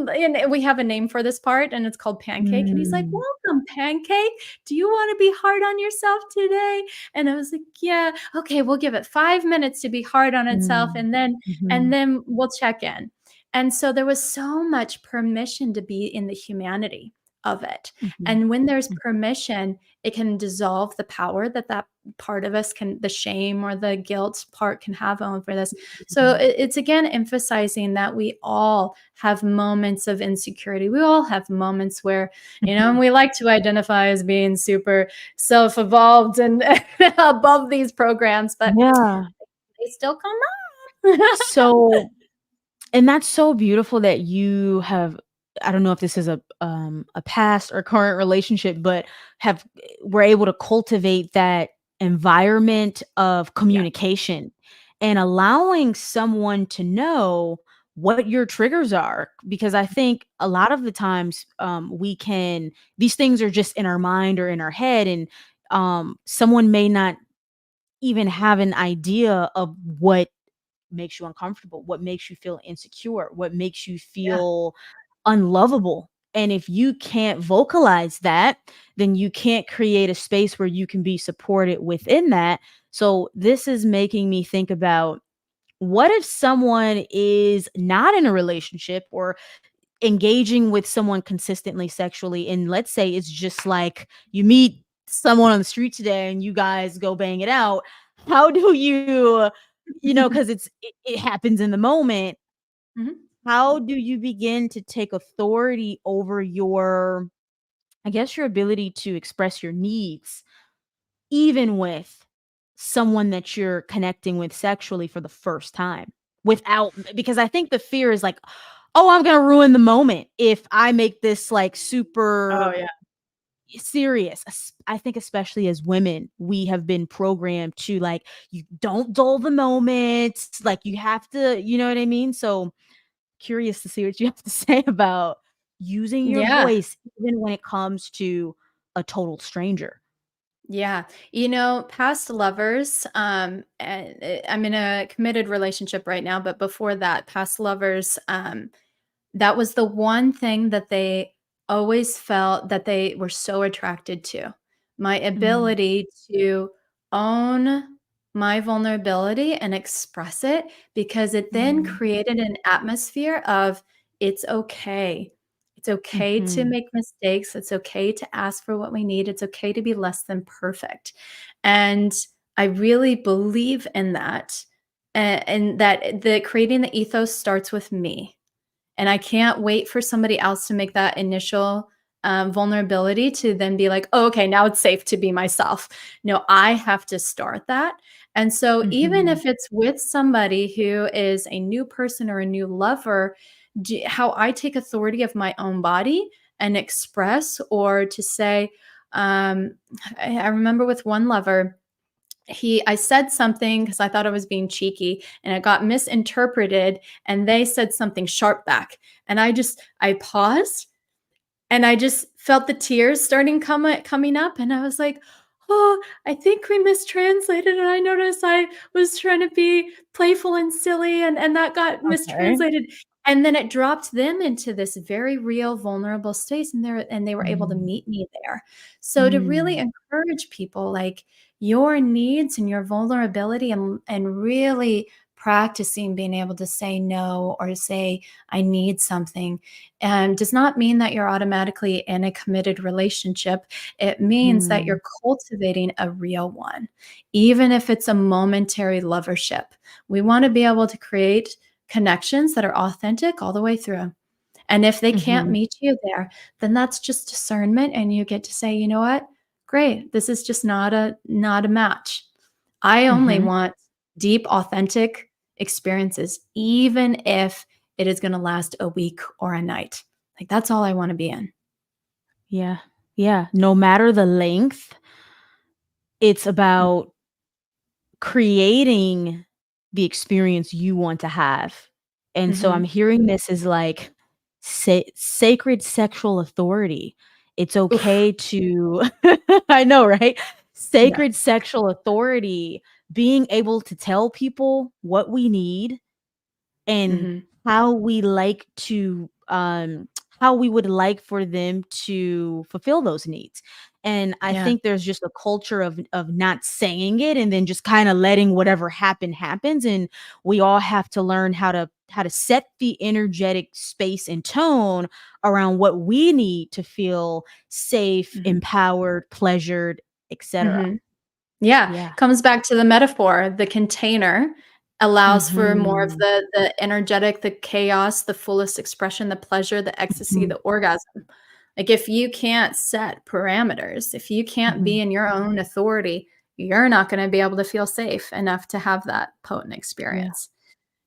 S1: welcome," and we have a name for this part, and it's called pancake, and he's like,
S2: Mm.
S1: "Welcome, pancake. Do you wanna be hard on yourself today?" And I was like, "Yeah, okay, we'll give it 5 minutes to be hard on itself,
S2: Mm.
S1: and then we'll check in." And so there was so much permission to be in the humanity of it.
S2: Mhm.
S1: And when there's
S2: Mhm.
S1: permission, it can dissolve the power that part of us can, the shame or the guilt part can have over this. So
S2: Mhm.
S1: it's again emphasizing that we all have moments of insecurity. We all have moments where, and
S2: Mhm.
S1: we like to identify as being super self evolved and above these programs, but
S2: Yeah.
S1: they still come up.
S2: So and that's so beautiful that you have, I don't know if this is a past or current relationship, but have were able to cultivate that environment of
S1: Yeah.
S2: communication and allowing someone to know what your triggers are. Because I think a lot of the times, we can these things are just in our mind or in our head, and someone may not even have an idea of what makes you uncomfortable, what makes you feel insecure, what makes you
S1: Yeah.
S2: feel unlovable. And if you can't vocalize that, then you can't create a space where you can be supported within that. So this is making me think about, what if someone is not in a relationship or engaging with someone consistently sexually, and let's say it's just like you meet someone on the street today and you guys go bang it out. How do because it happens in the moment,
S1: Mhm.
S2: how do you begin to take authority over your, I guess, your ability to express your needs, even with someone that you're connecting with sexually for the first time, without, because I think the fear is like, "Oh, I'm gonna ruin the moment if I make this, like,
S1: Oh,
S2: super
S1: yeah.
S2: serious." I think especially as women, we have been programmed to, like, you don't dull the moment, like, you have to, you know what I mean? So, curious to see what you have to say about using your
S1: Yeah.
S2: voice even when it comes to a total stranger.
S1: Yeah. Past lovers, and I'm in a committed relationship right now, but before that, past lovers, that was the one thing that they always felt that they were so attracted to. My
S2: Mm,
S1: ability to own my vulnerability and express it, because it then
S2: mm,
S1: created an atmosphere of it's okay. It's okay to
S2: mhm,
S1: make mistakes. It's okay to ask for what we need. It's okay to be less than perfect. And I really believe in that. And that the creating the ethos starts with me, and I can't wait for somebody else to make that initial, vulnerability to then be like, "Oh, okay, now it's safe to be myself." No, I have to start that. And so even
S2: mhm,
S1: if it's with somebody who is a new person or a new lover, how I take authority of my own body and express, or to say, um, I remember with one lover, I said something because I thought I was being cheeky, and it got misinterpreted, and they said something sharp back, and I paused, and I just felt the tears starting coming up, and I was like, "Oh, I think we mistranslated," and I noticed I was trying to be playful and silly, and that got
S2: okay.
S1: mistranslated, and then it dropped them into this very real, vulnerable space, and they were able to
S2: Mm,
S1: meet me there. So to really
S2: mm,
S1: encourage people, like, your needs and your vulnerability, and really practicing being able to say no or say, "I need something," does not mean that you're automatically in a committed relationship. It means that
S2: mhm,
S1: you're cultivating a real one, even if it's a momentary lovership. We want to be able to create connections that are authentic all the way through. And if they can't
S2: Mhm.
S1: meet you there, then that's just discernment, and you get to say, "You know what? Great. This is just not a match. I only
S2: Mhm.
S1: want deep, authentic experiences, even if it is gonna last a week or a night. Like, that's all I wanna be in."
S2: Yeah. Yeah. No matter the length, it's
S1: Mm,
S2: about creating the experience you want to have. And so I'm
S1: mhm.
S2: hearing this as like sacred sexual authority. It's
S1: Oof.
S2: okay to I know, right?
S1: Yeah.
S2: Sacred sexual authority, being able to tell people what we need and
S1: Mhm.
S2: how we like to how we would like for them to fulfill those needs. And I
S1: Yeah.
S2: think there's just a culture of not saying it and then just kind of letting whatever happens, and we all have to learn how to set the energetic space and tone around what we need to feel safe,
S1: Mhm.
S2: empowered, pleasured, etc.
S1: Mhm. Yeah,
S2: Yeah.
S1: comes back to the metaphor. The container allows for more of
S2: Mhm.
S1: the energetic, the chaos, the fullest expression, the pleasure, the ecstasy,
S2: Mhm.
S1: the orgasm. Like, if you can't set parameters, if you can't be
S2: Mhm.
S1: in your own authority, you're not gonna be able to feel safe enough to have that potent
S2: Yeah.
S1: experience.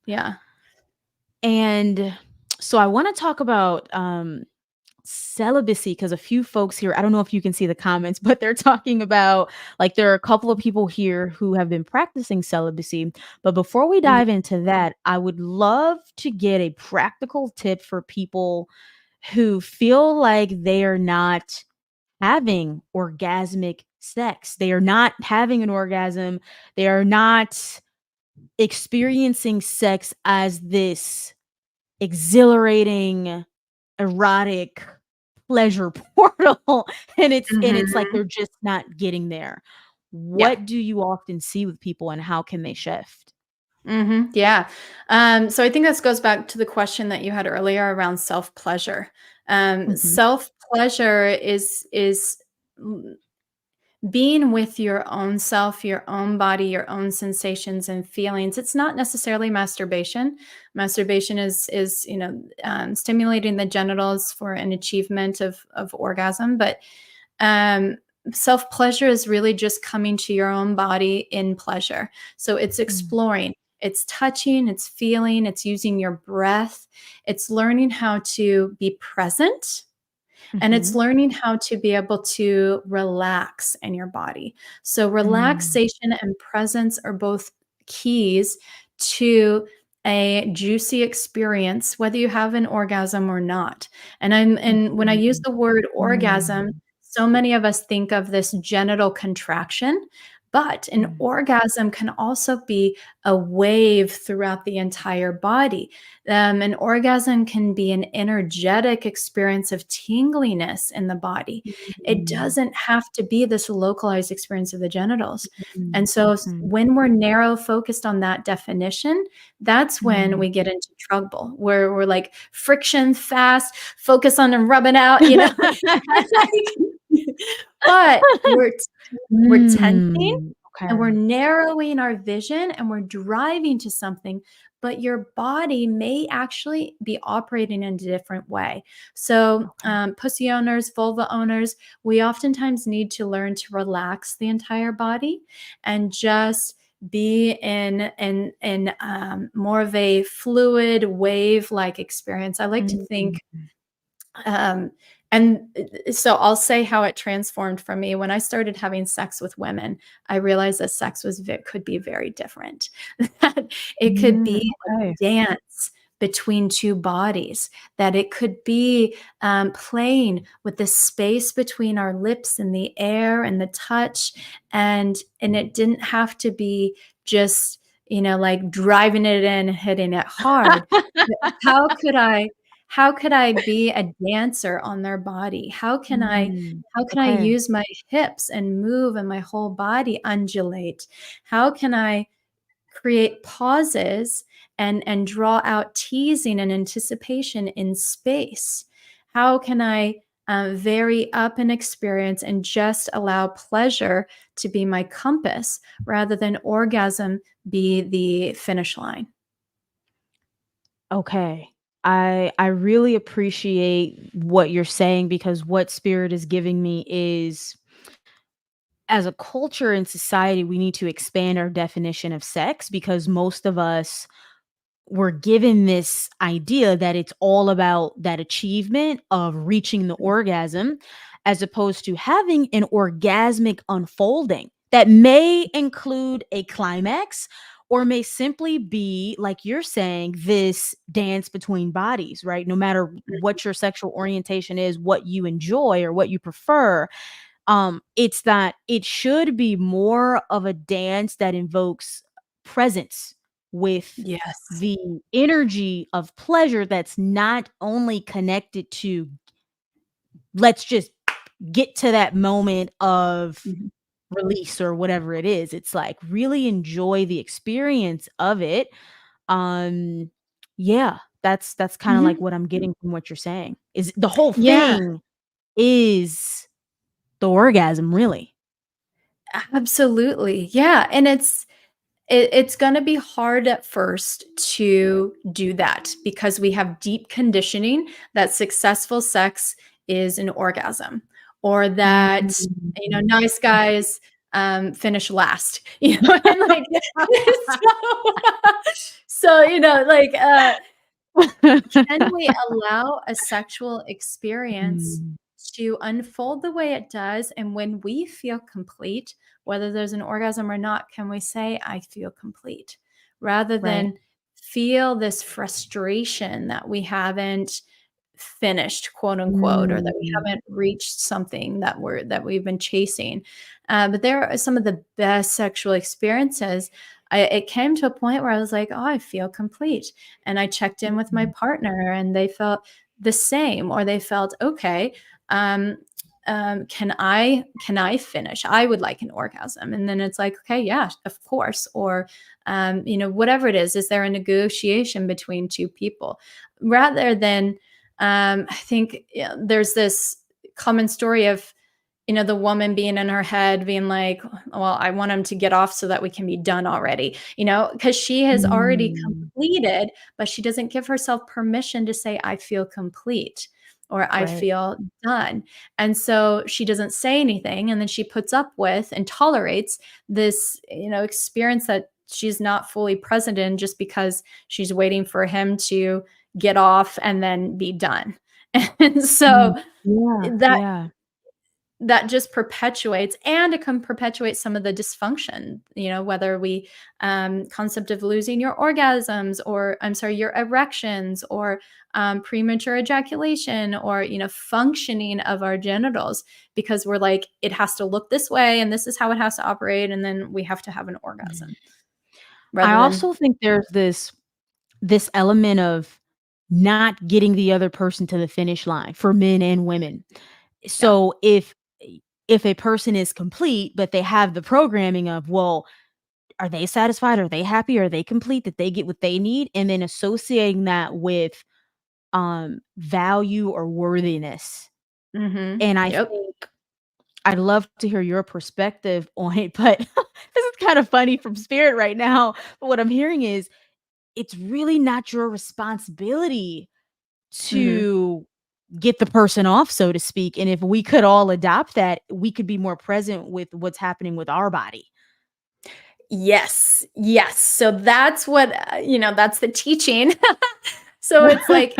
S1: Yeah.
S2: And so I want to talk about celibacy because a few folks here, I don't know if you can see the comments, but they're talking about like there are a couple of people here who have been practicing celibacy. But before we
S1: Mhm,
S2: dive into that, I would love to get a practical tip for people who feel like they are not having orgasmic sex. They are not having an orgasm. They are not experiencing sex as this exhilarating, erotic pleasure portal, and it's like
S1: mhm.
S2: they're just not getting there.
S1: Yeah.
S2: What do you often see with people and how can they shift?
S1: Yeah. So I think this goes back to the question that you had earlier around self-pleasure.
S2: Mhm,
S1: Self-pleasure is being with your own self, your own body, your own sensations and feelings. It's not necessarily masturbation. Masturbation is stimulating the genitals for an achievement of orgasm, but um, self pleasure is really just coming to your own body in pleasure. So it's
S2: mm,
S1: exploring. It's touching, it's feeling, it's using your breath, it's learning how to be present, and it's
S2: mhm,
S1: learning how to be able to relax in your body. So,
S2: mm,
S1: relaxation and presence are both keys to a juicy experience, whether you have an orgasm or not. And when I use
S2: mhm,
S1: the word orgasm,
S2: mm,
S1: so many of us think of this genital contraction, but an
S2: mm,
S1: orgasm can also be a wave throughout the entire body. An orgasm can be an energetic experience of tingliness in the body. It
S2: mm,
S1: doesn't have to be this localized experience of the genitals.
S2: mm,
S1: And so
S2: mhm,
S1: when we're narrow focused on that definition, that's when
S2: mm.
S1: we get into trouble, where we're like friction fast, focus on and rubbing out. But we're tensing and we're
S2: Okay,
S1: narrowing our vision and we're driving to something, but your body may actually be operating in a different way. So,
S2: okay.
S1: pussy owners, vulva owners, we oftentimes need to learn to relax the entire body and just be in more of a fluid wave like experience. I like to think
S2: Mm,
S1: um, and so I'll say how it transformed for me. When I started having sex with women, I realized that sex could be very different. That it could
S2: mm,
S1: be a
S2: okay.
S1: dance between two bodies, that it could be playing with the space between our lips and the air and the touch, and it didn't have to be just like driving it in, hitting it hard. But how could I be a dancer on their body? How can I
S2: Okay.
S1: use my hips and move and my whole body undulate? How can I create pauses and draw out teasing and anticipation in space? How can I vary up an experience and just allow pleasure to be my compass rather than orgasm be the finish line?
S2: Okay. I really appreciate what you're saying because what spirit is giving me is as a culture and society, we need to expand our definition of sex because most of us were given this idea that it's all about that achievement of reaching the orgasm as opposed to having an orgasmic unfolding that may include a climax or may simply be like you're saying this dance between bodies, right? No matter what your sexual orientation is, what you enjoy or what you prefer, it's that it should be more of a dance that invokes presence with
S1: Yes.
S2: the energy of pleasure that's not only connected to let's just get to that moment of
S1: Mhm.
S2: release or whatever it is. It's like really enjoy the experience of it. Um yeah, that's kind of like
S1: Mhm.
S2: what I'm getting from what you're saying. Is the whole
S1: Yeah,
S2: thing is the orgasm really.
S1: absolutely. Yeah, and it's gonna be hard at first to do that because we have deep conditioning that successful sex is an orgasm, or that,
S2: Mm.
S1: nice guys, finish last, and, like, so, like, can we allow a sexual experience
S2: Mm,
S1: to unfold the way it does? And when we feel complete, whether there's an orgasm or not, can we say, I feel complete? Rather
S2: right.
S1: than feel this frustration that we haven't finished, quote unquote, or that we
S2: Mm,
S1: haven't reached something that we've been chasing. But there are some of the best sexual experiences. It came to a point where I was like, oh, I feel complete. And I checked in with my
S2: mm,
S1: partner and they felt the same, or they felt, okay, um, can I finish? I would like an orgasm. And then it's like, okay, yeah, of course. Or, whatever it is there a negotiation between two people rather than, I think, yeah, there's this common story of, the woman being in her head being like, well, I want him to get off so that we can be done already, because she has already
S2: mm,
S1: completed, but she doesn't give herself permission to say, I feel complete or I
S2: right.
S1: feel done. And so she doesn't say anything. And then she puts up with and tolerates this, experience that she's not fully present in just because she's waiting for him to get off and then be done. And
S2: Mm,
S1: so
S2: yeah,
S1: that
S2: yeah.
S1: that just perpetuates, and it can perpetuate some of the dysfunction, whether we concept of losing your orgasms, or I'm sorry, your erections, or premature ejaculation, or functioning of our genitals, because we're like, it has to look this way and this is how it has to operate, and then we have to have an
S2: Mm.
S1: orgasm
S2: I
S1: rather than.
S2: also think there's this element of not getting the other person to the finish line for men and women.
S1: Yeah.
S2: So if a person is complete, but they have the programming of, well, are they satisfied? Are they happy? Are they complete? That they get what they need? And then associating that with value or worthiness. And I
S1: Yep.
S2: think I'd love to hear your perspective on it, but this is kind of funny from spirit right now. But what I'm hearing is it's really not your responsibility
S1: hmm
S2: to get the person off, so to speak. And if we could all adopt that, we could be more present with what's happening with our body.
S1: Yes, yes. So that's what, that's the teaching. So it's like,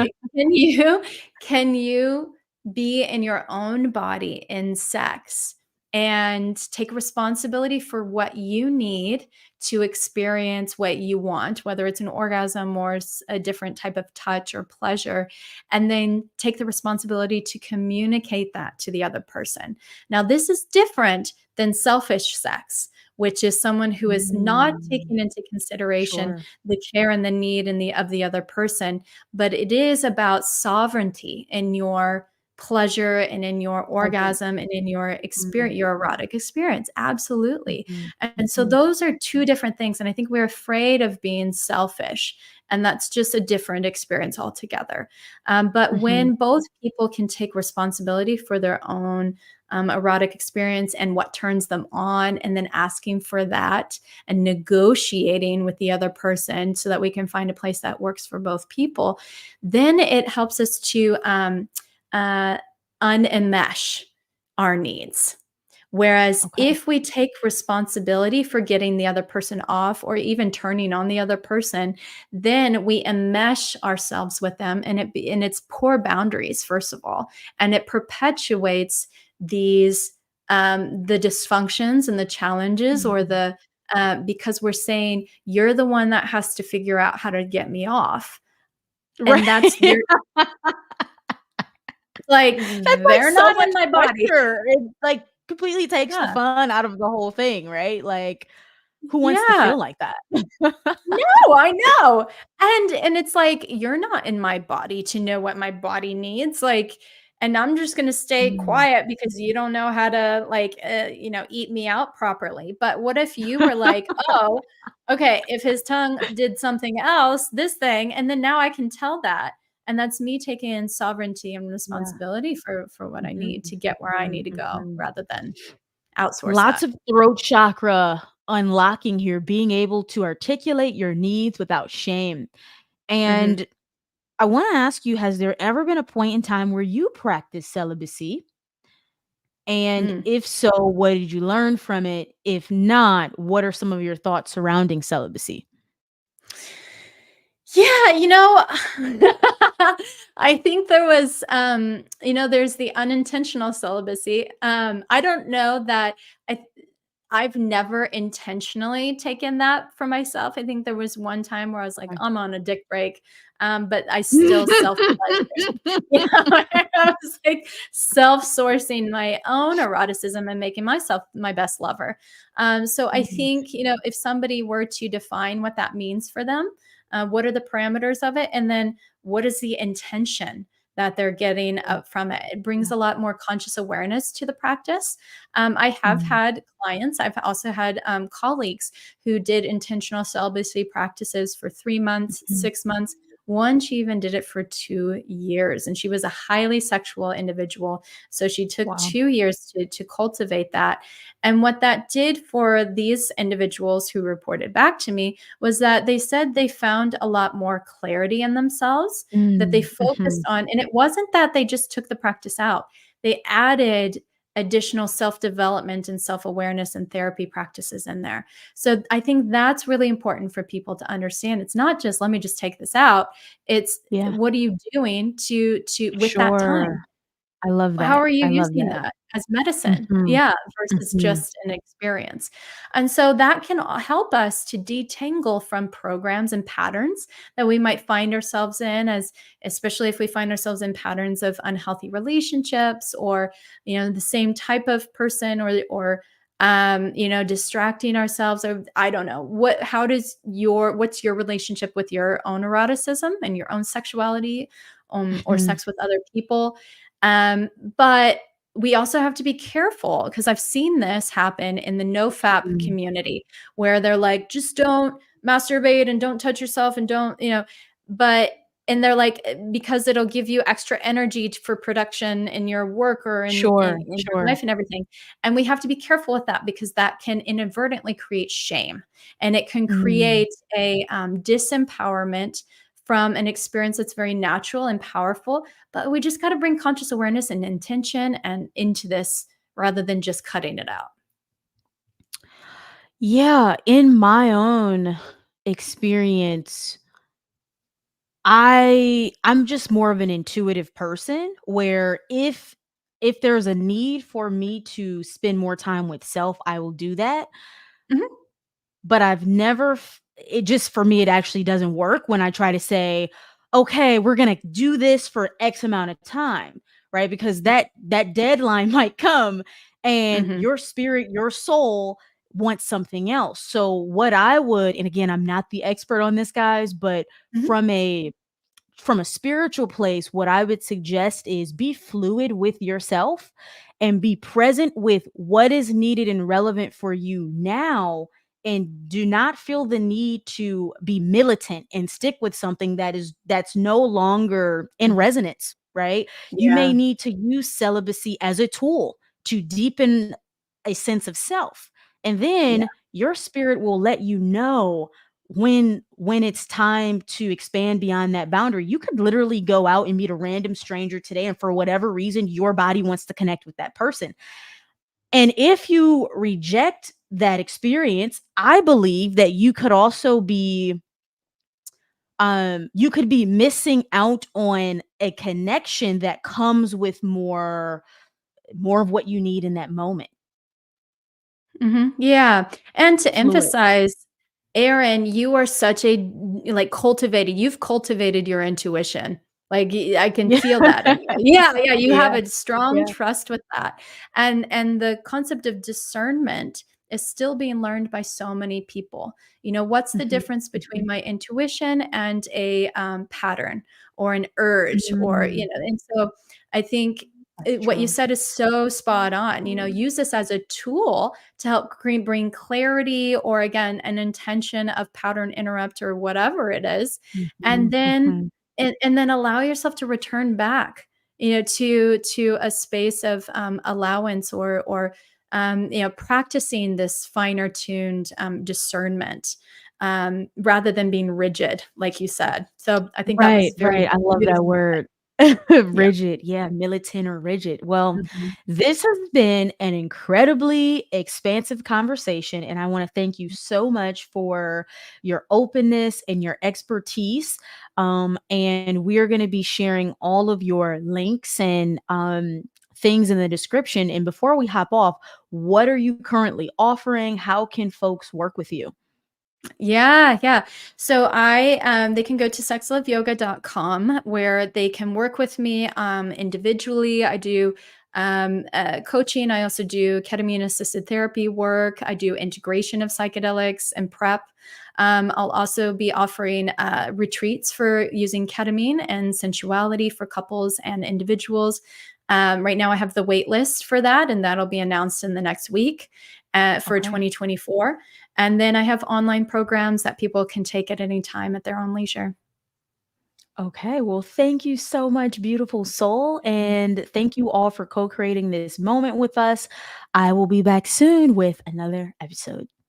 S1: can you be in your own body in sex and take responsibility for what you need to experience what you want, whether it's an orgasm or a different type of touch or pleasure, and then take the responsibility to communicate that to the other person. Now, this is different than selfish sex, which is someone who is not
S2: Mm,
S1: taking into consideration
S2: sure.
S1: the care and the need and the other person, but it is about sovereignty in your pleasure and in your
S2: Presence.
S1: orgasm and in your
S2: Mm,
S1: experience, your erotic experience. Absolutely.
S2: mhm,
S1: And so
S2: mhm.
S1: those are two different things. And I think we're afraid of being selfish and that's just a different experience altogether. But
S2: Mhm.
S1: when both people can take responsibility for their own erotic experience and what turns them on, and then asking for that and negotiating with the other person so that we can find a place that works for both people, then it helps us to uh, unenmesh our needs. Whereas
S2: Okay.
S1: if we take responsibility for getting the other person off or even turning on the other person, then we enmesh ourselves with them, and it's poor boundaries, first of all, and it perpetuates these the dysfunctions and the challenges, or
S2: Mhm.
S1: the because we're saying you're the one that has to figure out how to get me off,
S2: Right.
S1: and that's you're like,
S2: That's, like,
S1: they're
S2: so
S1: not in
S2: much
S1: my body.
S2: pressure. It, like, completely takes the
S1: Yeah.
S2: fun out of the whole thing, right? Like, who wants to
S1: Yeah.
S2: feel like that?
S1: No, I know. And it's like, you're not in my body to know what my body needs, like, and I'm just gonna stay
S2: Mm.
S1: quiet because you don't know how to, like, eat me out properly. But what if you were like, "Oh, okay, if his tongue did something else, this thing, and then now I can tell that." And that's me taking in sovereignty and
S2: Yeah.
S1: responsibility for what I need
S2: Mhm,
S1: to get where I need
S2: mhm,
S1: to go
S2: mhm.
S1: rather than outsource
S2: Lots
S1: that.
S2: of throat chakra unlocking here, being able to articulate your needs without shame.
S1: Mhm.
S2: And I wanna ask you, has there ever been a point in time where you practiced celibacy? And
S1: Mm.
S2: if so, what did you learn from it? If not, what are some of your thoughts surrounding celibacy?
S1: Yeah, I think there was, there's the unintentional celibacy. I don't know that I I've never intentionally taken that for myself. I think there was one time where I was like,
S2: Okay.
S1: I'm on a dick break, but I still self-pleasured. I was like self-sourcing my own eroticism and making myself my best lover. So I
S2: Mhm,
S1: think, if somebody were to define what that means for them, what are the parameters of it? And then what is the intention that they're getting
S2: yeah,
S1: from it? It brings
S2: yeah.
S1: a lot more conscious awareness to the practice. I have
S2: Mm,
S1: had clients, I've also had colleagues who did intentional celibacy practices for 3 months,
S2: mhm.
S1: 6 months. One, she even did it for 2 years, and she was a highly sexual individual. So she took
S2: Wow.
S1: 2 years to cultivate that. And what that did for these individuals who reported back to me was that they said they found a lot more clarity in themselves, that they
S2: Mm,
S1: focused
S2: mhm.
S1: on, and it wasn't that they just took the practice out. They added additional self-development and self-awareness and therapy practices in there. So I think that's really important for people to understand. It's not just, let me just take this out. It's,
S2: Yeah,
S1: what are you doing to with that time?
S2: sure. I love
S1: How
S2: that.
S1: are you
S2: I love
S1: using
S2: that.
S1: that as medicine?
S2: Mhm,
S1: Yeah, versus
S2: mhm.
S1: just an experience. And so that can help us to detangle from programs and patterns that we might find ourselves in, as especially if we find ourselves in patterns of unhealthy relationships, or the same type of person, or distracting ourselves, or I don't know. What's your relationship with your own eroticism and your own sexuality, or
S2: Mhm,
S1: sex with other people? Um, but we also have to be careful, because I've seen this happen in the no-fap
S2: mhm.
S1: community, where they're like, "Just don't masturbate and don't touch yourself and don't," but and they're like, because it'll give you extra energy for production in your work, or in
S2: Sure,
S1: in your
S2: sure.
S1: life and everything. And we have to be careful with that, because that can inadvertently create shame, and it can
S2: Mm.
S1: create a disempowerment from an experience that's very natural and powerful. But we just got to bring conscious awareness and intention and into this, rather than just cutting it out.
S2: Yeah, in my own experience, I'm just more of an intuitive person where if there's a need for me to spend more time with self, I will do that.
S1: Mhm,
S2: But I've never it just for me, it actually doesn't work when I try to say, "Okay, we're gonna do this for X amount of time," right? Because that deadline might come and
S1: mhm,
S2: your spirit, your soul wants something else. So what I would, and again, I'm not the expert on this, guys, but
S1: mhm,
S2: from a spiritual place, what I would suggest is be fluid with yourself and be present with what is needed and relevant for you now and do not feel the need to be militant and stick with something that's no longer in
S1: Mhm.
S2: resonance, right? You may
S1: Yeah.
S2: need to use celibacy as a tool to deepen a sense of self. And
S1: Yeah.
S2: then your spirit will let you know when it's time to expand beyond that boundary. You could literally go out and meet a random stranger today, and for whatever reason your body wants to connect with that person. And if you reject that experience, I believe that you could be missing out on a connection that comes with more of what you need in that moment.
S1: Mhm. Yeah, and to
S2: Fluid.
S1: emphasize, Aaron, you are such a like, you've cultivated your intuition. Like, I can
S2: Yeah.
S1: feel that in you. Yeah, yeah, you have
S2: Yeah.
S1: a strong
S2: Yeah.
S1: trust with that, and the concept of discernment is still being learned by so many people. What's the
S2: Mhm.
S1: difference between my intuition and a, pattern or an urge, or,
S2: Mm,
S1: and so I think,
S2: that's
S1: what you
S2: true.
S1: said is so spot on. Use this as a tool to help bring clarity, or again, an intention of pattern interrupt or whatever it is, and
S2: Mhm,
S1: then
S2: mhm.
S1: and then allow yourself to return back, to a space of, allowance, or practicing this finer tuned, discernment, rather than being rigid, like you said. So I think that
S2: Right,
S1: was very
S2: right, I love that
S1: beautiful.
S2: word.
S1: Yeah.
S2: Rigid, yeah, militant or rigid. Well,
S1: Mhm.
S2: this has been an incredibly expansive conversation, and I wanna thank you so much for your openness and your expertise, and we're gonna be sharing all of your links and, things in the description, and before we hop off, what are you currently offering? How can folks work with you?
S1: Yeah, yeah. So they can go to sexloveyoga.com, where they can work with me, individually. I do, coaching. I also do ketamine assisted therapy work. I do integration of psychedelics and prep. I'll also be offering, retreats for using ketamine and sensuality for couples and individuals. Right now, I have the wait list for that, and that'll be announced in the next week, for
S2: Okay.
S1: 2024. And then I have online programs that people can take at any time at their own leisure.
S2: Okay, well, thank you so much, beautiful soul. And thank you all for co creating this moment with us. I will be back soon with another episode.